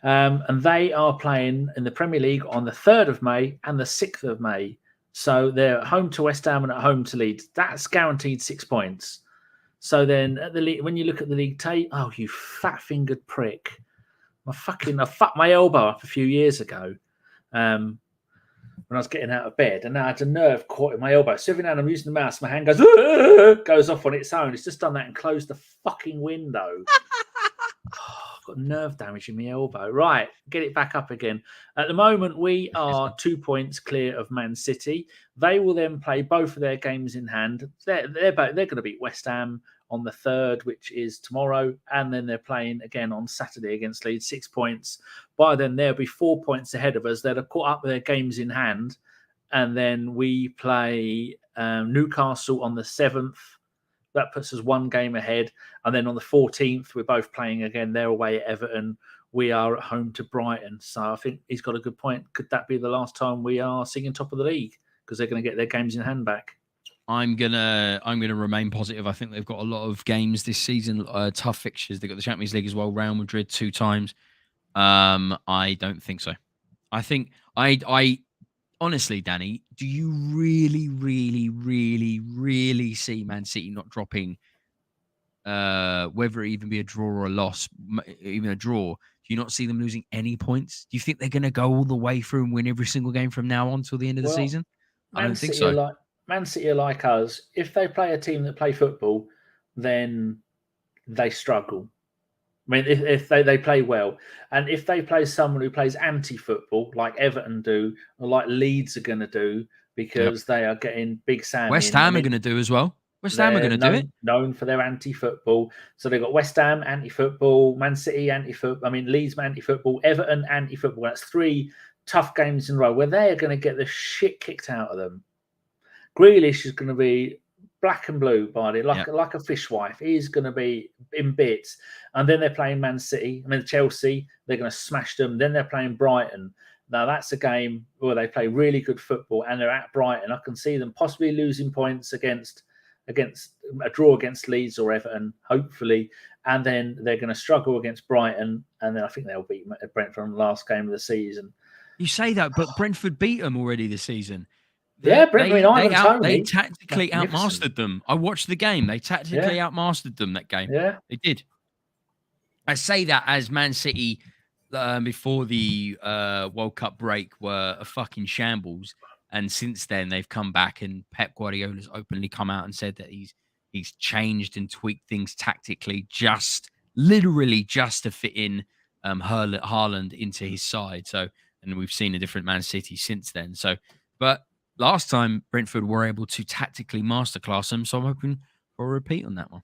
And they are playing in the Premier League on the 3rd of May and the 6th of May. So they're at home to West Ham and at home to Leeds. That's guaranteed 6 points. So then at the league, when you look at the league table, oh, you fat-fingered prick. I fucked my elbow up a few years ago. When I was getting out of bed, and I had a nerve caught in my elbow. So every now and then I'm using the mouse, my hand goes off on its own. It's just done that and closed the fucking window. I've got nerve damage in my elbow. Right, get it back up again. At the moment, we are 2 points clear of Man City. They will then play both of their games in hand. They're going to beat West Ham on the 3rd, which is tomorrow, and then they're playing again on Saturday against Leeds, 6 points. By then, they'll be 4 points ahead of us. They'll have caught up with their games in hand, and then we play Newcastle on the 7th. That puts us 1 game ahead, and then on the 14th, we're both playing again. They're away at Everton. We are at home to Brighton. So I think he's got a good point. Could that be the last time we are singing top of the league because they're going to get their games in hand back? I'm gonna remain positive. I think they've got a lot of games this season, tough fixtures. They've got the Champions League as well, Real Madrid 2 times. I don't think so. I think I honestly, Danny, do you really, really, really, really see Man City not dropping, whether it even be a draw or a loss, even a draw? Do you not see them losing any points? Do you think they're going to go all the way through and win every single game from now on till the end of the season? I don't think so. Man City are like us. If they play a team that play football, then they struggle. I mean, if they play well. And if they play someone who plays anti-football, like Everton do, or like Leeds are going to do, because they are getting Big Sam. West Ham are going to do as well. West Ham are going to do it. Known for their anti-football. So they've got West Ham anti-football, Man City anti-football, Leeds anti-football, Everton anti-football. That's 3 tough games in a row where they are going to get the shit kicked out of them. Grealish is going to be black and blue by it, like a fishwife. He's going to be in bits. And then they're playing Man City. Chelsea, they're going to smash them. Then they're playing Brighton. Now that's a game where they play really good football and they're at Brighton. I can see them possibly losing points against a draw against Leeds or Everton, hopefully, and then they're going to struggle against Brighton, and then I think they'll beat Brentford on the last game of the season. You say that, but Brentford beat them already this season. They tactically outmastered them. I watched the game. They tactically outmastered them that game. Yeah, they did. I say that as Man City before the World Cup break were a fucking shambles, and since then they've come back, and Pep Guardiola's openly come out and said that he's changed and tweaked things tactically, literally just to fit in Haaland into his side. So, and we've seen a different Man City since then. So, but last time Brentford were able to tactically masterclass them, so I'm hoping for a repeat on that one.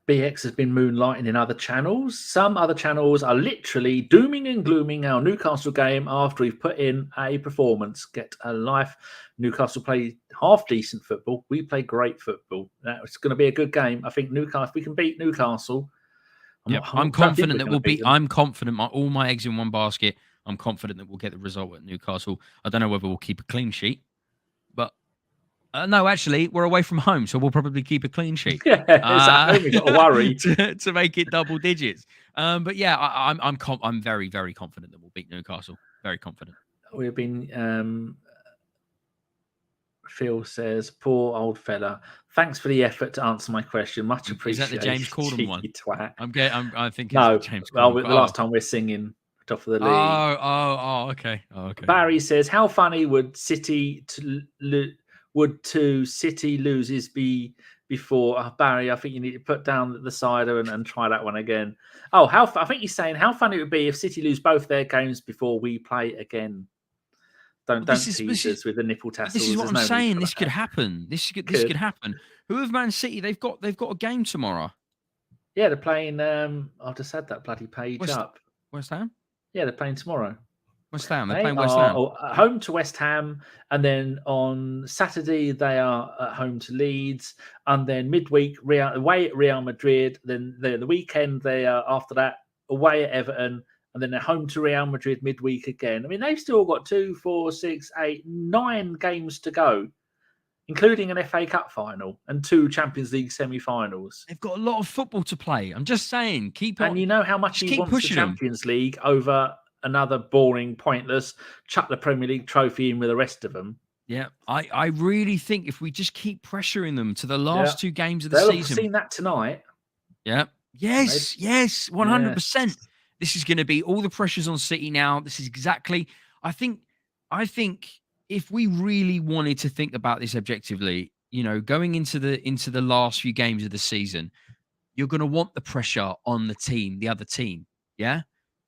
BX has been moonlighting in other channels. Some other channels are literally dooming and glooming our Newcastle game after we've put in a performance. Get a life. Newcastle play half decent football. We play great football. It's going to be a good game. I think Newcastle, we can beat Newcastle. I'm confident that we'll beat. I'm confident. All my eggs in one basket. I'm confident that we'll get the result at Newcastle. I don't know whether we'll keep a clean sheet, but no, actually, we're away from home, so we'll probably keep a clean sheet. Yeah, exactly. We've got to worry to make it double digits. But yeah, I'm very, very confident that we'll beat Newcastle. Very confident. We've been. Phil says, "Poor old fella. Thanks for the effort to answer my question. Much appreciated." Is that the James Corden one? Twat. I think it's no. James Corden. Well, the last time we're singing top of the league. Okay. Barry says, "How funny would City City loses be before?" Barry, I think you need to put down the cider and try that one again. I think he's saying how funny it would be if City lose both their games before we play again. Don't tease us with the nipple tassels. This is what I'm saying. This could happen. This could happen. Who have Man City? They've got a game tomorrow. Yeah, they're playing. I've just had that bloody page up. West Ham? Yeah, they're playing tomorrow. West Ham. They're playing West Ham. Home to West Ham, and then on Saturday they are at home to Leeds, and then midweek away at Real Madrid. Then the weekend they are after that away at Everton, and then they're home to Real Madrid midweek again. I mean, they've still got 2, 4, 6, 8, 9 games to go, including an FA Cup final and 2 Champions League semi-finals. They've got a lot of football to play. I'm just saying, keep on. And you know how much he wants the Champions League over another boring, pointless, chuck the Premier League trophy in with the rest of them. Yeah, I really think if we just keep pressuring them to the last 2 games of the season. They'll have seen that tonight. Yeah. Yes, 100%. This is going to be all the pressures on City now. This is exactly. I think if we really wanted to think about this objectively, going into the last few games of the season, you're going to want the pressure on the other team. Yeah,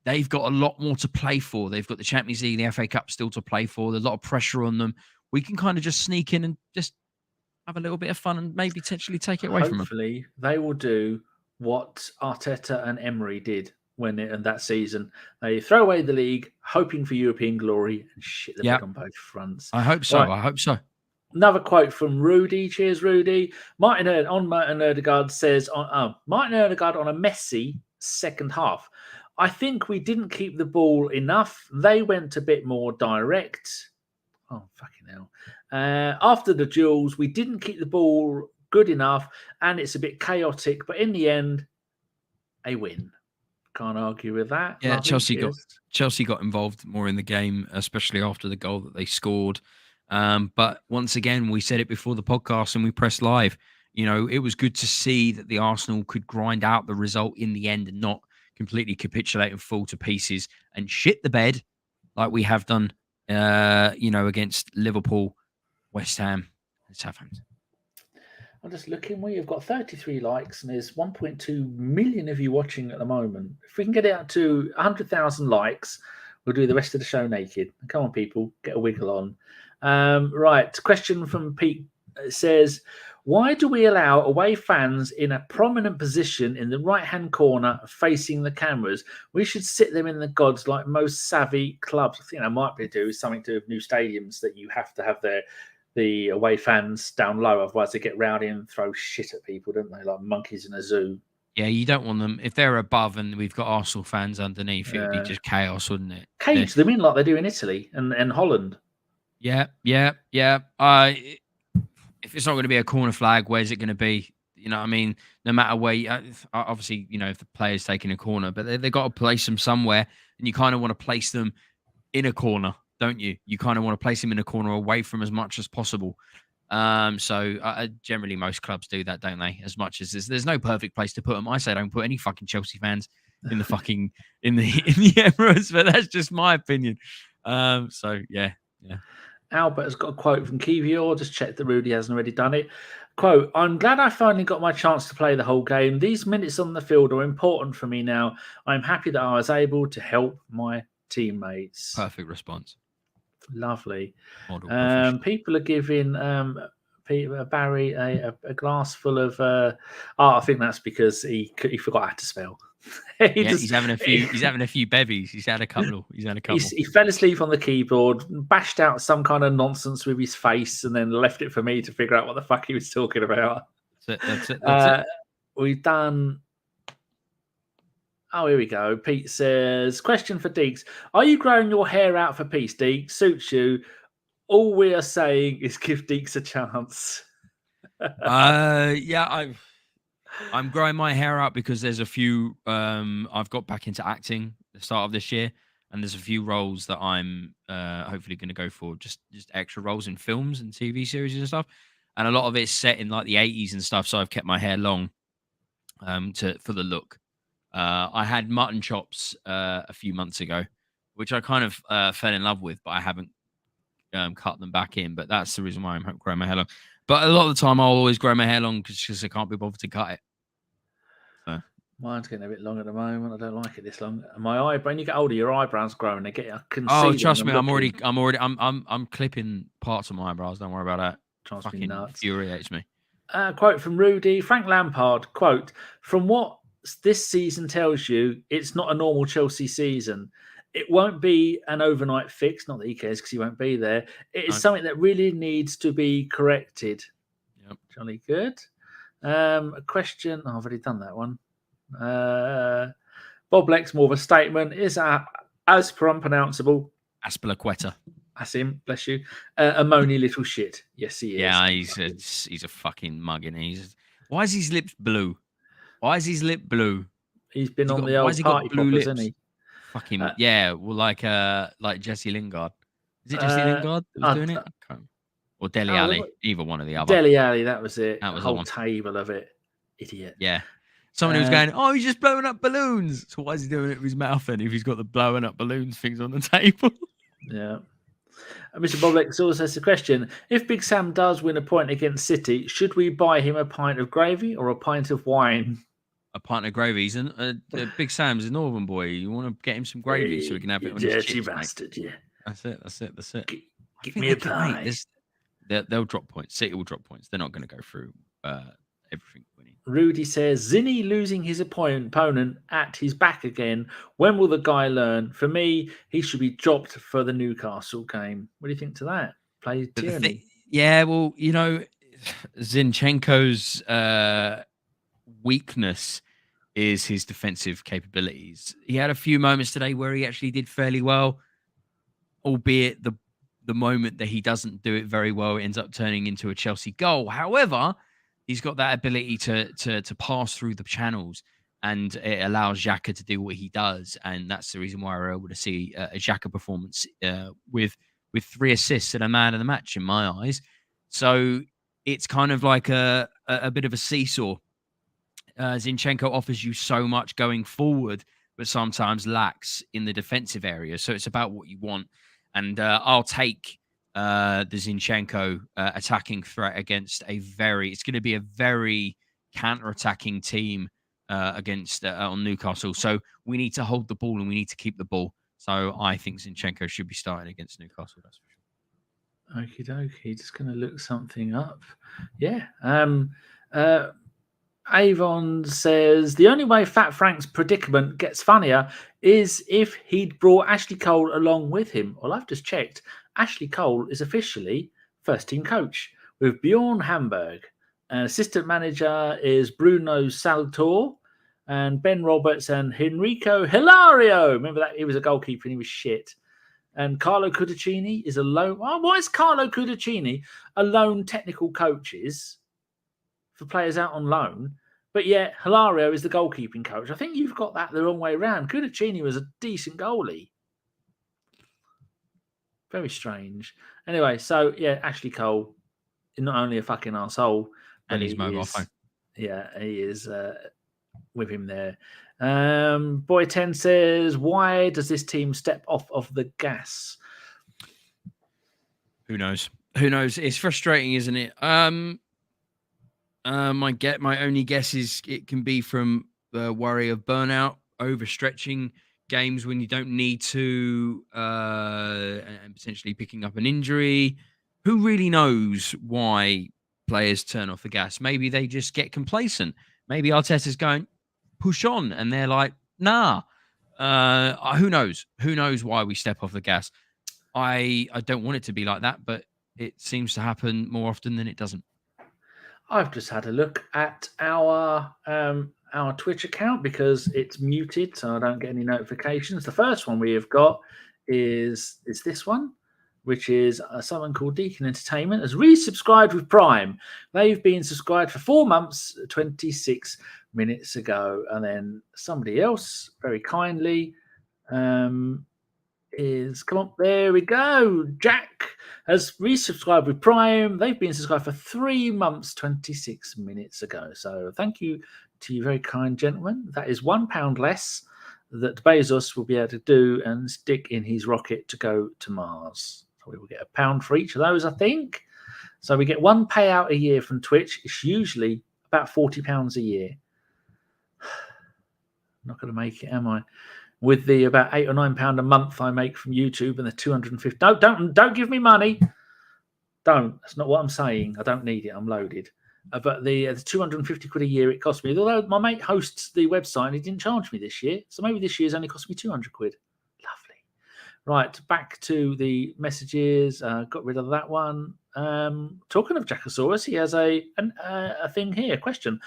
they've got a lot more to play for. They've got the Champions League, the FA Cup still to play for. There's a lot of pressure on them. We can kind of just sneak in and just have a little bit of fun and maybe potentially take it away from them. Hopefully, they will do what Arteta and Emery did in that season. They throw away the league, hoping for European glory, and shit the bed on both fronts. I hope so. Right. I hope so. Another quote from Rudy. Cheers, Rudy. Martin Odegaard says, Martin Odegaard on a messy second half. I think we didn't keep the ball enough. They went a bit more direct. Oh, fucking hell. After the duels, we didn't keep the ball good enough, and it's a bit chaotic, but in the end, a win. Can't argue with that. Yeah, Chelsea got involved more in the game, especially after the goal that they scored. But once again, we said it before the podcast and we pressed live. It was good to see that the Arsenal could grind out the result in the end and not completely capitulate and fall to pieces and shit the bed like we have done, against Liverpool, West Ham, and Southampton. I'm just looking. We've got 33 likes and there's 1.2 million of you watching at the moment. If we can get it out to 100,000 likes, we'll do the rest of the show naked. Come on, people, get a wiggle on. Right, question from Pete says, why do we allow away fans in a prominent position in the right-hand corner facing the cameras? We should sit them in the gods like most savvy clubs. I think that might be something to do with new stadiums that you have to have the away fans down low, otherwise they get rowdy and throw shit at people, don't they? Like monkeys in a zoo. Yeah, you don't want them if they're above and we've got Arsenal fans underneath. It would be just chaos, wouldn't it? Cage them in like they do in Italy and Holland. Yeah. If it's not going to be a corner flag, where's it going to be? You know what I mean? No matter where, obviously, if the player's taking a corner, but they've got to place them somewhere, and you kind of want to place them in a corner, don't you? You kind of want to place them in a corner away from as much as possible. So generally most clubs do that, don't they? As much as there's no perfect place to put them. I say don't put any fucking Chelsea fans in the fucking in the Emirates, but that's just my opinion. So yeah. Albert has got a quote from Kivior. Just check that Rudy hasn't already done it. Quote, I'm glad I finally got my chance to play the whole game. These minutes on the field are important for me now. I'm happy that I was able to help my teammates. Perfect response. Lovely. People are giving Barry a glass full of. I think that's because he forgot how to spell. He's having a few bevies. He's had a couple. He fell asleep on the keyboard, bashed out some kind of nonsense with his face, and then left it for me to figure out what the fuck he was talking about. That's it. We've done. Oh, here we go. Pete says, question for Deeks. Are you growing your hair out for peace, Deeks? Suits you. All we are saying is give Deeks a chance. I'm growing my hair out because there's a few. I've got back into acting at the start of this year, and there's a few roles that I'm hopefully going to go for, just extra roles in films and TV series and stuff. And a lot of it's set in like the 80s and stuff, so I've kept my hair long for the look. I had mutton chops a few months ago, which I kind of fell in love with, but I haven't cut them back in. But that's the reason why I'm growing my hair long. But a lot of the time, I'll always grow my hair long because I can't be bothered to cut it. So. Mine's getting a bit long at the moment. I don't like it this long. My eyebrow. When you get older, your eyebrows grow and they get. Trust me, I'm clipping parts of my eyebrows. Don't worry about that. Drives fucking me nuts. Infuriates me. Quote from Rudy Frank Lampard. Quote from what this season tells you, it's not a normal Chelsea season. It won't be an overnight fix. Not that he cares because he won't be there. It is something that really needs to be corrected. Yep. Jolly good. A question. I've already done that one. Bob Lex, more of a statement. Is as per unpronounceable. Aspilaqueta. That's him. Bless you. A moany little shit. Yes, he is. Yeah, he's a fucking mug, and why is his lips blue? Why is his lip blue? He's been on the old party poppers, isn't he? Fucking well, like Jesse Lingard. Is it Jesse Lingard that was doing it? Or Dele Alli, either one or the other. Dele Alli, that was it. That was a whole table of it. Idiot. Yeah. Someone who was going, he's just blowing up balloons. So why is he doing it with his mouth then if he's got the blowing up balloons things on the table? Yeah. Mr. Boblex also has a question. If Big Sam does win a point against City, should we buy him a pint of gravy or a pint of wine? A pint of gravy. He's Big Sam's a northern boy. You want to get him some gravy so we can have it on his chips, bastard, yeah. That's it. Give me a pint. They'll drop points. City will drop points. They're not going to go through everything winning. Rudy says, Zinni losing his opponent at his back again. When will the guy learn? For me, he should be dropped for the Newcastle game. What do you think to that? Play Tierney. Zinchenko's weakness is his defensive capabilities. He had a few moments today where he actually did fairly well, albeit the moment that he doesn't do it very well, it ends up turning into a Chelsea goal. However, he's got that ability to pass through the channels, and it allows Xhaka to do what he does. And that's the reason why we're able to see a Xhaka performance with 3 assists and a man of the match in my eyes. So it's kind of like a bit of a seesaw. Zinchenko offers you so much going forward, but sometimes lacks in the defensive area. So it's about what you want. And I'll take the Zinchenko attacking threat against it's going to be a very counter-attacking team against on Newcastle. So we need to hold the ball and we need to keep the ball. So I think Zinchenko should be starting against Newcastle. That's for sure. Okie dokie. Just going to look something up. Yeah. Avon says, the only way Fat Frank's predicament gets funnier is if he'd brought Ashley Cole along with him. Well, I've just checked. Ashley Cole is officially first-team coach with Bjorn Hamburg. Assistant manager is Bruno Saltor. And Ben Roberts and Enrico Hilario. Remember that? He was a goalkeeper and he was shit. And Carlo Cudicini is a loan. Oh, why is Carlo Cudicini a loan technical coaches for players out on loan? But yet Hilario is the goalkeeping coach. I think you've got that the wrong way around. Cudicini was a decent goalie. Very strange. Anyway, so yeah, Ashley Cole is not only a fucking arsehole, and his mobile phone. Yeah, he is with him there. Boy 10 says, why does this team step off of the gas? Who knows? Who knows? It's frustrating, isn't it? My only guess is it can be from the worry of burnout, overstretching games when you don't need to, and potentially picking up an injury. Who really knows why players turn off the gas? Maybe they just get complacent. Maybe Arteta's going, push on, and they're like, nah. Who knows? Who knows why we step off the gas? I don't want it to be like that, but it seems to happen more often than it doesn't. I've just had a look at our Twitch account because it's muted, so I don't get any notifications. The first one we have got is this one, which is someone called Deacon Entertainment has resubscribed with Prime. They've been subscribed for 4 months, 26 minutes ago. And then somebody else, very kindly, come on, there we go. Jack has resubscribed with Prime. They've been subscribed for 3 months, 26 minutes ago. So thank you to you very kind gentlemen. That is £1 less that Bezos will be able to do and stick in his rocket to go to Mars. So we will get £1 for each of those, I think. So we get one payout a year from Twitch. It's usually about £40 a year. Not going to make it, am I? With the about £8 or £9 a month I make from YouTube and the 250. No, don't give me money. Don't. That's not what I'm saying. I don't need it. I'm loaded. But the 250 quid a year it cost me. Although my mate hosts the website and he didn't charge me this year, so maybe this year's only cost me 200 quid. Lovely. Right, back to the messages. Got rid of that one. Talking of Jackosaurus, he has a thing here. Question.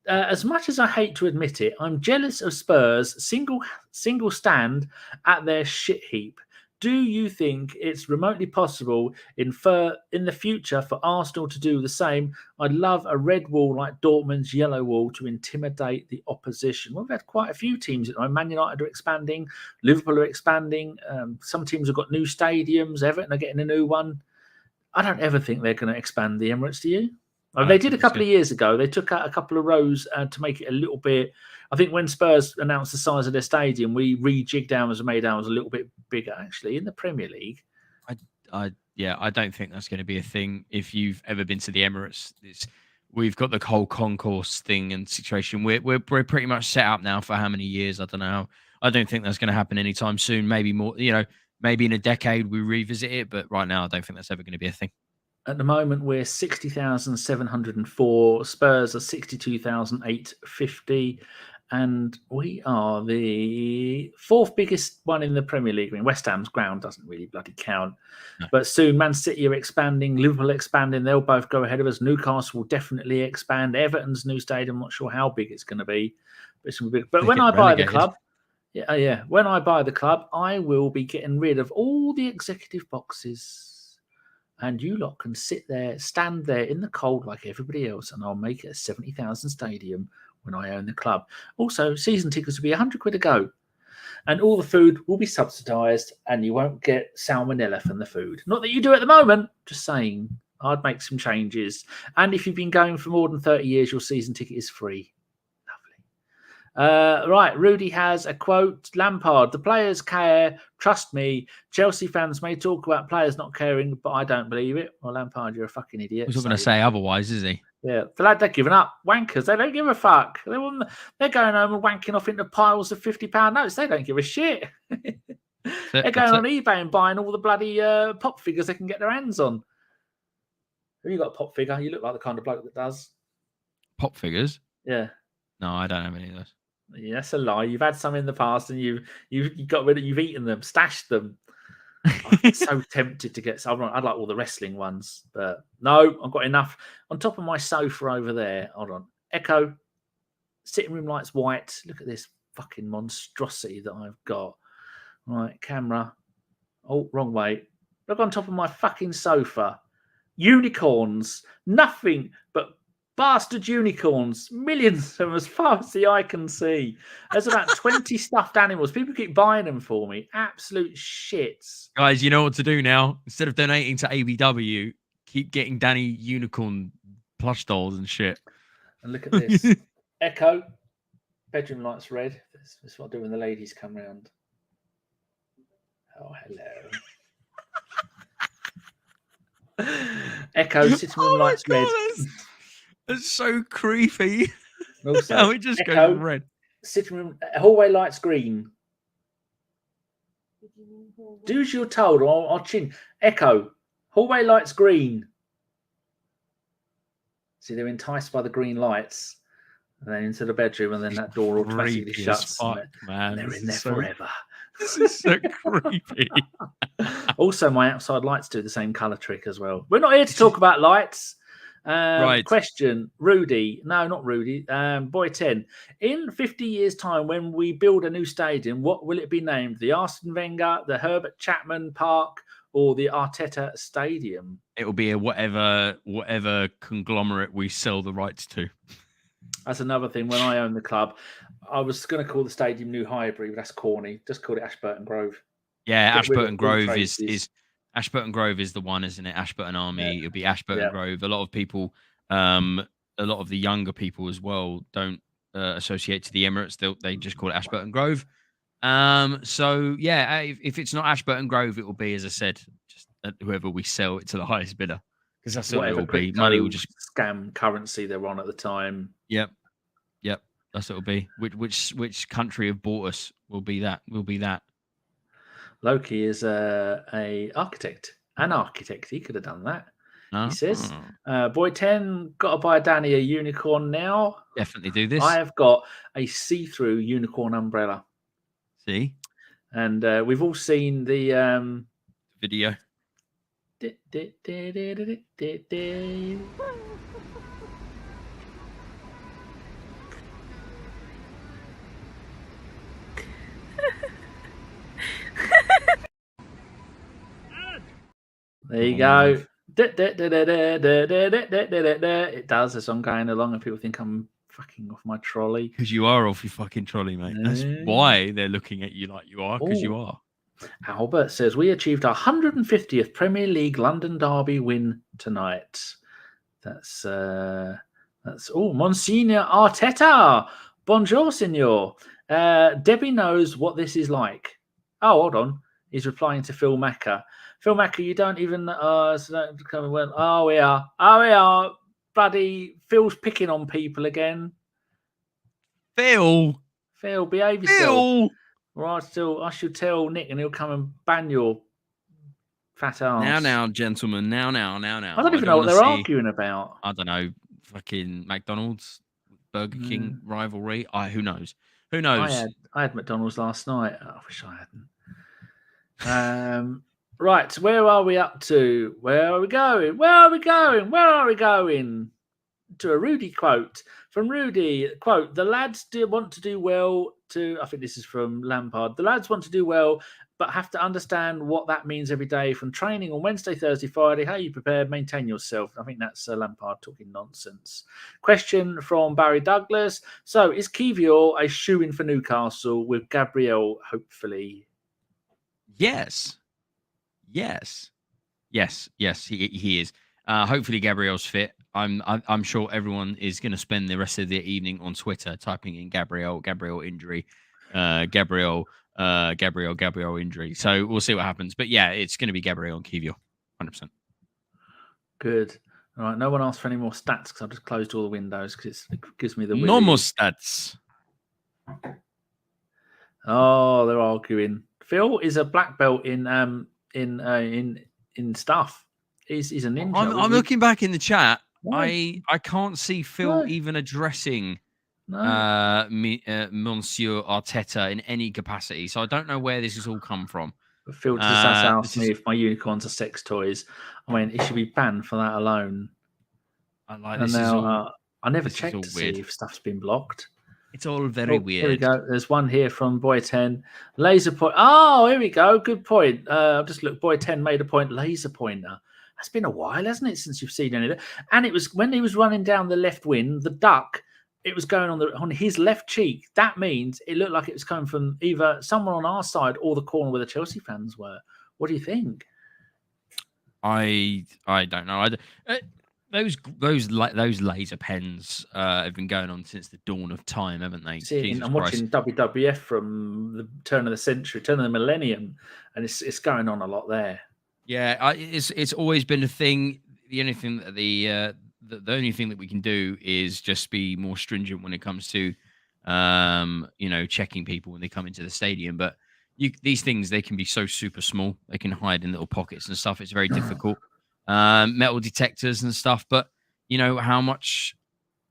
As much as I hate to admit it, I'm jealous of Spurs' single stand at their shit heap. Do you think it's remotely possible in the future for Arsenal to do the same? I'd love a red wall like Dortmund's yellow wall to intimidate the opposition. Well, we've had quite a few teams. Man United are expanding. Liverpool are expanding. Some teams have got new stadiums. Everton are getting a new one. I don't ever think they're going to expand the Emirates, do you? They did a couple of years ago. They took out a couple of rows to make it a little bit. I think when Spurs announced the size of their stadium, we rejigged ours and made ours a little bit bigger, actually, in the Premier League. I don't think that's going to be a thing. If you've ever been to the Emirates, we've got the whole concourse thing and situation. We're pretty much set up now for how many years? I don't know. I don't think that's going to happen anytime soon. Maybe more. Maybe in a decade we revisit it, but right now I don't think that's ever going to be a thing. At the moment, we're 60,704. Spurs are 62,850. And we are the 4th biggest one in the Premier League. I mean, West Ham's ground doesn't really bloody count. No. But soon, Man City are expanding. Liverpool expanding. They'll both go ahead of us. Newcastle will definitely expand. Everton's new stadium, I'm not sure how big it's going to be. But it's going to be big. But when I buy the club, when I buy the club, I will be getting rid of all the executive boxes. And you lot can stand there in the cold like everybody else, and I'll make it a 70,000 stadium when I own the club. Also, season tickets will be 100 quid a go. And all the food will be subsidised, and you won't get salmonella from the food. Not that you do at the moment, just saying. I'd make some changes. And if you've been going for more than 30 years, your season ticket is free. Right, Rudy has a quote. Lampard, the players care. Trust me. Chelsea fans may talk about players not caring, but I don't believe it. Well, Lampard, you're a fucking idiot. He's not going to say otherwise, is he? Yeah, the lad, they're giving up. Wankers, they don't give a fuck. They're going home and wanking off into piles of £50 notes. They don't give a shit. They're going on eBay and buying all the bloody pop figures they can get their hands on. Have you got a pop figure? You look like the kind of bloke that does. Pop figures? Yeah. No, I don't have any of those. Yeah, that's a lie. You've had some in the past, and you've got rid of. You've eaten them, stashed them. I'm so tempted to get some. I'd like all the wrestling ones, but no, I've got enough on top of my sofa over there. Hold on, Echo, Sitting room lights white. Look at this fucking monstrosity that I've got. Right, camera. Oh, wrong way. Look on top of my fucking sofa. Unicorns. Nothing but bastard unicorns. Millions of them as far as the eye can see. There's about 20 stuffed animals. People keep buying them for me. Absolute shits. Guys, you know what to do now. Instead of donating to ABW, keep getting Danny unicorn plush dolls and shit. And look at this. Echo. Bedroom lights red. This is what I do when the ladies come round. Oh, hello. Echo, sitting room lights red. That's so creepy. Also, no, it just goes red. Sitting room, hallway lights green. Do as you're told, or I'll chin. Echo, hallway lights green. See, they're enticed by the green lights. And then into the bedroom, and then that door automatically shuts. Man, they're in there forever. This is so creepy. Also, my outside lights do the same colour trick as well. We're not here to talk about lights. Right. Question, Rudy. No, not Rudy. Boy 10. In 50 years' time, when we build a new stadium, what will it be named? The Arsene Wenger, the Herbert Chapman Park, or the Arteta Stadium? It will be a whatever conglomerate we sell the rights to. That's another thing. When I own the club, I was going to call the stadium New Highbury, but that's corny. Just call it Ashburton Grove. Yeah, Ashburton Grove is Ashburton Grove is the one, isn't it? Ashburton Army. It'll be Ashburton Grove. A lot of people, a lot of the younger people as well, don't associate to the Emirates. They just call it Ashburton Grove. So yeah, if it's not Ashburton Grove, it will be, as I said, just whoever we sell it to the highest bidder, because that's what it will be. Money will just scam currency they're on at the time. Yep. That's what it'll be. Which country have bought us will be that. Loki is an architect. He could have done that. He says, Boy 10, got to buy Danny a unicorn now. Definitely do this. I have got a see-through unicorn umbrella. See? And we've all seen the video. There you go. It does as I'm going along, and people think I'm fucking off my trolley. Because you are off your fucking trolley, mate. That's why they're looking at you like you are, because you are. Albert says, we achieved our 150th Premier League London Derby win tonight. That's Monsignor Arteta. Bonjour, Signor. Debbie knows what this is like. Oh, hold on. He's replying to Phil Macker. Phil Macker, you don't even we are. Bloody Phil's picking on people again. Phil, behave yourself. Or I should tell Nick, and he'll come and ban your fat ass. Now, gentlemen. Now. I don't even know what they're arguing about. I don't know. Fucking McDonald's, Burger King rivalry. Who knows? I had McDonald's last night. I wish I hadn't. Right, where are we up to? Where are we going? To a Rudy quote. From Rudy, quote, the lads want to do well I think this is from Lampard. The lads want to do well, but have to understand what that means every day, from training on Wednesday, Thursday, Friday, how you prepare, maintain yourself. I think that's Lampard talking nonsense. Question from Barry Douglas. So is Kiwior a shoo-in for Newcastle with Gabriel, hopefully? Yes, he is. Hopefully Gabriel's fit. I'm sure everyone is going to spend the rest of the evening on Twitter typing in Gabriel injury, Gabriel injury. So we'll see what happens. But yeah, it's going to be Gabriel and Kiwior, 100%. Good. All right. No one asked for any more stats because I've just closed all the windows because it gives me the willy. No more stats. Oh, they're arguing. Phil is a black belt in stuff. He's a ninja. I'm looking back in the chat. I can't see Phil even addressing Monsieur Arteta in any capacity. So I don't know where this has all come from. But Phil just asked me if my unicorns are sex toys. I mean, it should be banned for that alone. I never checked to see if stuff's been blocked. It's all very weird. Here we go. There's one here from Boy 10. Laser point. Oh, here we go. Good point. Just look, Boy 10 made a point. Laser pointer. That's been a while, hasn't it, since you've seen any of it? And it was when he was running down the left wing, the duck, it was going on his left cheek. That means it looked like it was coming from either someone on our side or the corner where the Chelsea fans were. What do you think? I don't know. Those laser pens have been going on since the dawn of time, haven't they? I'm watching WWF from the turn of the century, turn of the millennium, and it's going on a lot there. Yeah, it's always been a thing. The only thing that the only thing that we can do is just be more stringent when it comes to checking people when they come into the stadium. But these things, they can be so super small. They can hide in little pockets and stuff. It's very difficult. Metal detectors and stuff. But how much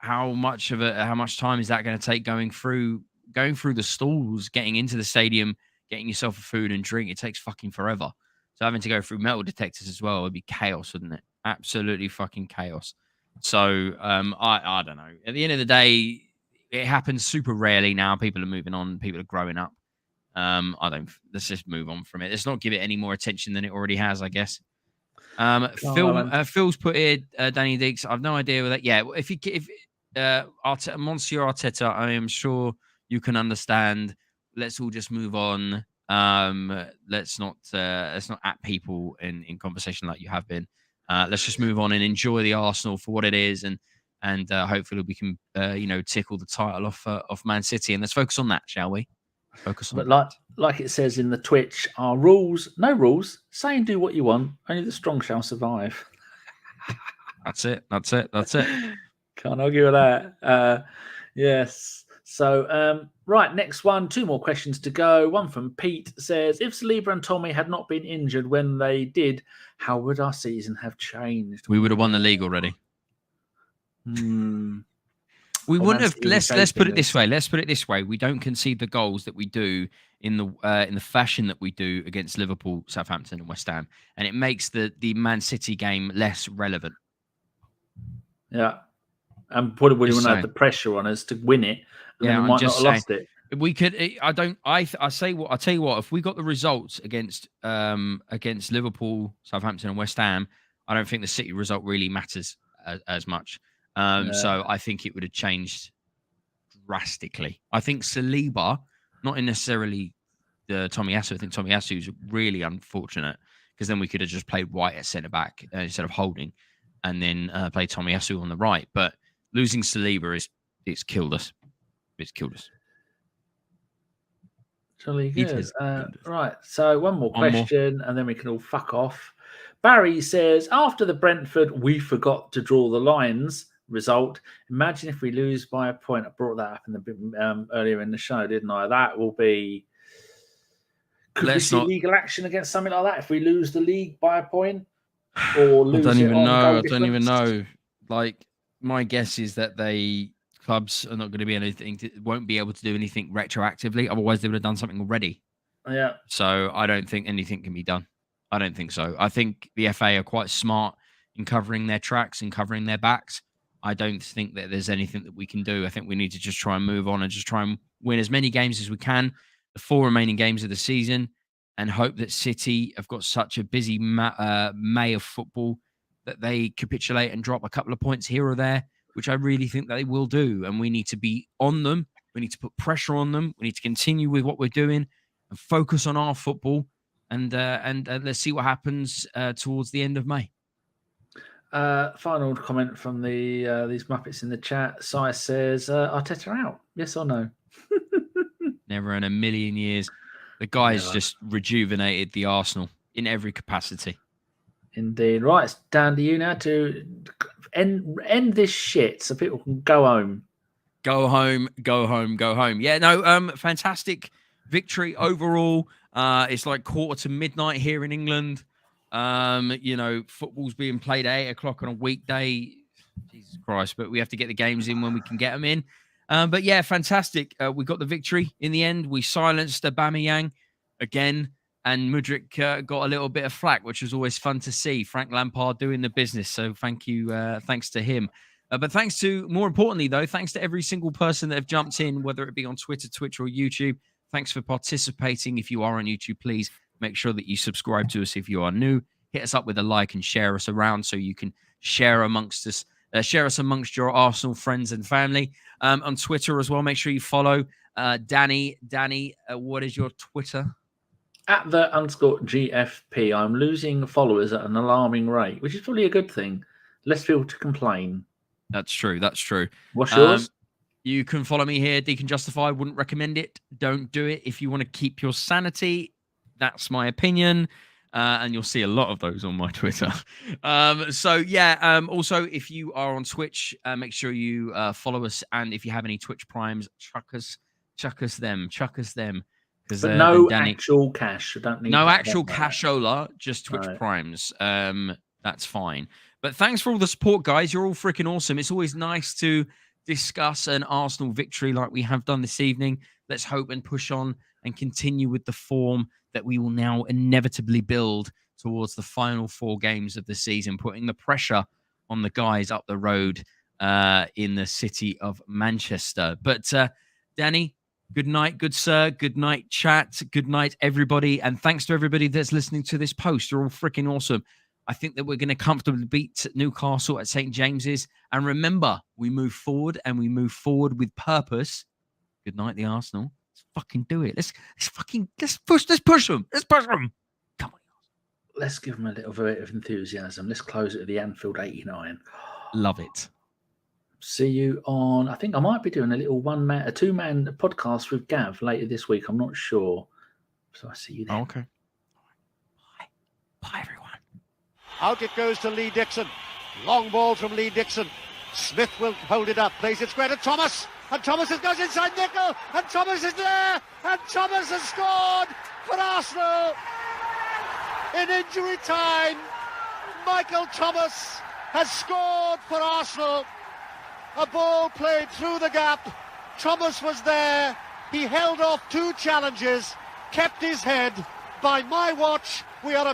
time is that going to take going through the stalls, getting into the stadium, getting yourself a food and drink? It takes fucking forever. So having to go through metal detectors as well would be chaos, wouldn't it? Absolutely fucking chaos. So I don't know. At the end of the day, it happens super rarely now. People are moving on. People are growing up. Let's just move on from it. Let's not give it any more attention than it already has, I guess. Phil's put here, Danny Deacs. I've no idea with that. Yeah, if Monsieur Arteta, I am sure you can understand. Let's all just move on. Let's not at people in conversation like you have been. Let's just move on and enjoy the Arsenal for what it is, and hopefully we can tickle the title off Man City, and let's focus on that, shall we? Focus on. But like it says in the Twitch, our rules, no rules. Say and do what you want. Only the strong shall survive. That's it. Can't argue with that. Yes. So, right, next one. 2 more questions to go. One from Pete says, if Saliba and Tommy had not been injured when they did, how would our season have changed? We would have won the league already. We wouldn't have. Let's put it this way. Let's put it this way. We don't concede the goals that we do in the fashion that we do against Liverpool, Southampton, and West Ham, and it makes the Man City game less relevant. Yeah, and probably wouldn't have the pressure on us to win it. And then we might not have lost it. We could. I tell you what. If we got the results against Liverpool, Southampton, and West Ham, I don't think the City result really matters as much. So I think it would have changed drastically. I think Saliba, not necessarily the Tomiyasu. I think Tomiyasu is really unfortunate because then we could have just played White at centre back instead of Holding, and then played Tomiyasu on the right. But losing Saliba it's killed us. It's killed us. Jolly good. Right. So one more question, and then we can all fuck off. Barry says, after the Brentford, we forgot to draw the lines result. Imagine if we lose by a point. I brought that up in the earlier in the show, didn't I? That will be. Could we see legal action against something like that if we lose the league by a point? Or lose? I don't even know. Like, my guess is that clubs are not going to be won't be able to do anything retroactively. Otherwise, they would have done something already. Yeah. So I don't think anything can be done. I don't think so. I think the FA are quite smart in covering their tracks and covering their backs. I don't think that there's anything that we can do. I think we need to just try and move on and just try and win as many games as we can, the 4 remaining games of the season, and hope that City have got such a busy May of football that they capitulate and drop a couple of points here or there, which I really think that they will do. And we need to be on them. We need to put pressure on them. We need to continue with what we're doing and focus on our football. And let's see what happens towards the end of May. Final comment from these Muppets in the chat. Sai says, Arteta out. Yes or no? Never in a million years. The guy's just rejuvenated the Arsenal in every capacity. Indeed. Right, it's down to you now to end this shit so people can go home. Go home. Yeah, no, fantastic victory overall. It's like midnight here in England. Football's being played at 8:00 on a weekday. Jesus Christ, but we have to get the games in when we can get them in. But yeah, fantastic. We got the victory in the end. We silenced Aubameyang again, and Mudryk got a little bit of flack, which was always fun to see. Frank Lampard doing the business. So thank you. Thanks to him. But thanks to, more importantly, though, thanks to every single person that have jumped in, whether it be on Twitter, Twitch, or YouTube. Thanks for participating. If you are on YouTube, please make sure that you subscribe to us if you are new. Hit us up with a like and share us around so you can share amongst us. Share us amongst your Arsenal friends and family. On Twitter as well, make sure you follow Danny. Danny, what is your Twitter? At @GFP. I'm losing followers at an alarming rate, which is probably a good thing. Less people to complain. That's true. That's true. What's yours? You can follow me here, Deacon Justify. Wouldn't recommend it. Don't do it. If you want to keep your sanity, that's my opinion. And you'll see a lot of those on my Twitter. Also, if you are on Twitch, make sure you follow us. And if you have any Twitch primes, chuck us them. But no actual cash. I don't need no actual cashola, just Twitch primes. That's fine. But thanks for all the support, guys. You're all freaking awesome. It's always nice to discuss an Arsenal victory like we have done this evening. Let's hope and push on and continue with the form that we will now inevitably build towards the final 4 games of the season, putting the pressure on the guys up the road in the city of Manchester. But Danny, good night, good sir. Good night, chat. Good night, everybody. And thanks to everybody that's listening to this post. You're all freaking awesome. I think that we're going to comfortably beat Newcastle at St. James's. And remember, we move forward and we move forward with purpose. Good night, the Arsenal. Let's fucking do it. Let's push them. Come on. Let's give them a little bit of enthusiasm. Let's close it at the Anfield 89. Love it. See you on, I think I might be doing a little 2-man podcast with Gav later this week. I'm not sure. So I'll see you then. Okay. Bye, everyone. Out it goes to Lee Dixon. Long ball from Lee Dixon. Smith will hold it up. Plays it square to Thomas. And Thomas goes inside Nickel. And Thomas is there. And Thomas has scored for Arsenal. In injury time, Michael Thomas has scored for Arsenal. A ball played through the gap. Thomas was there. He held off 2 challenges. Kept his head. By my watch, we are a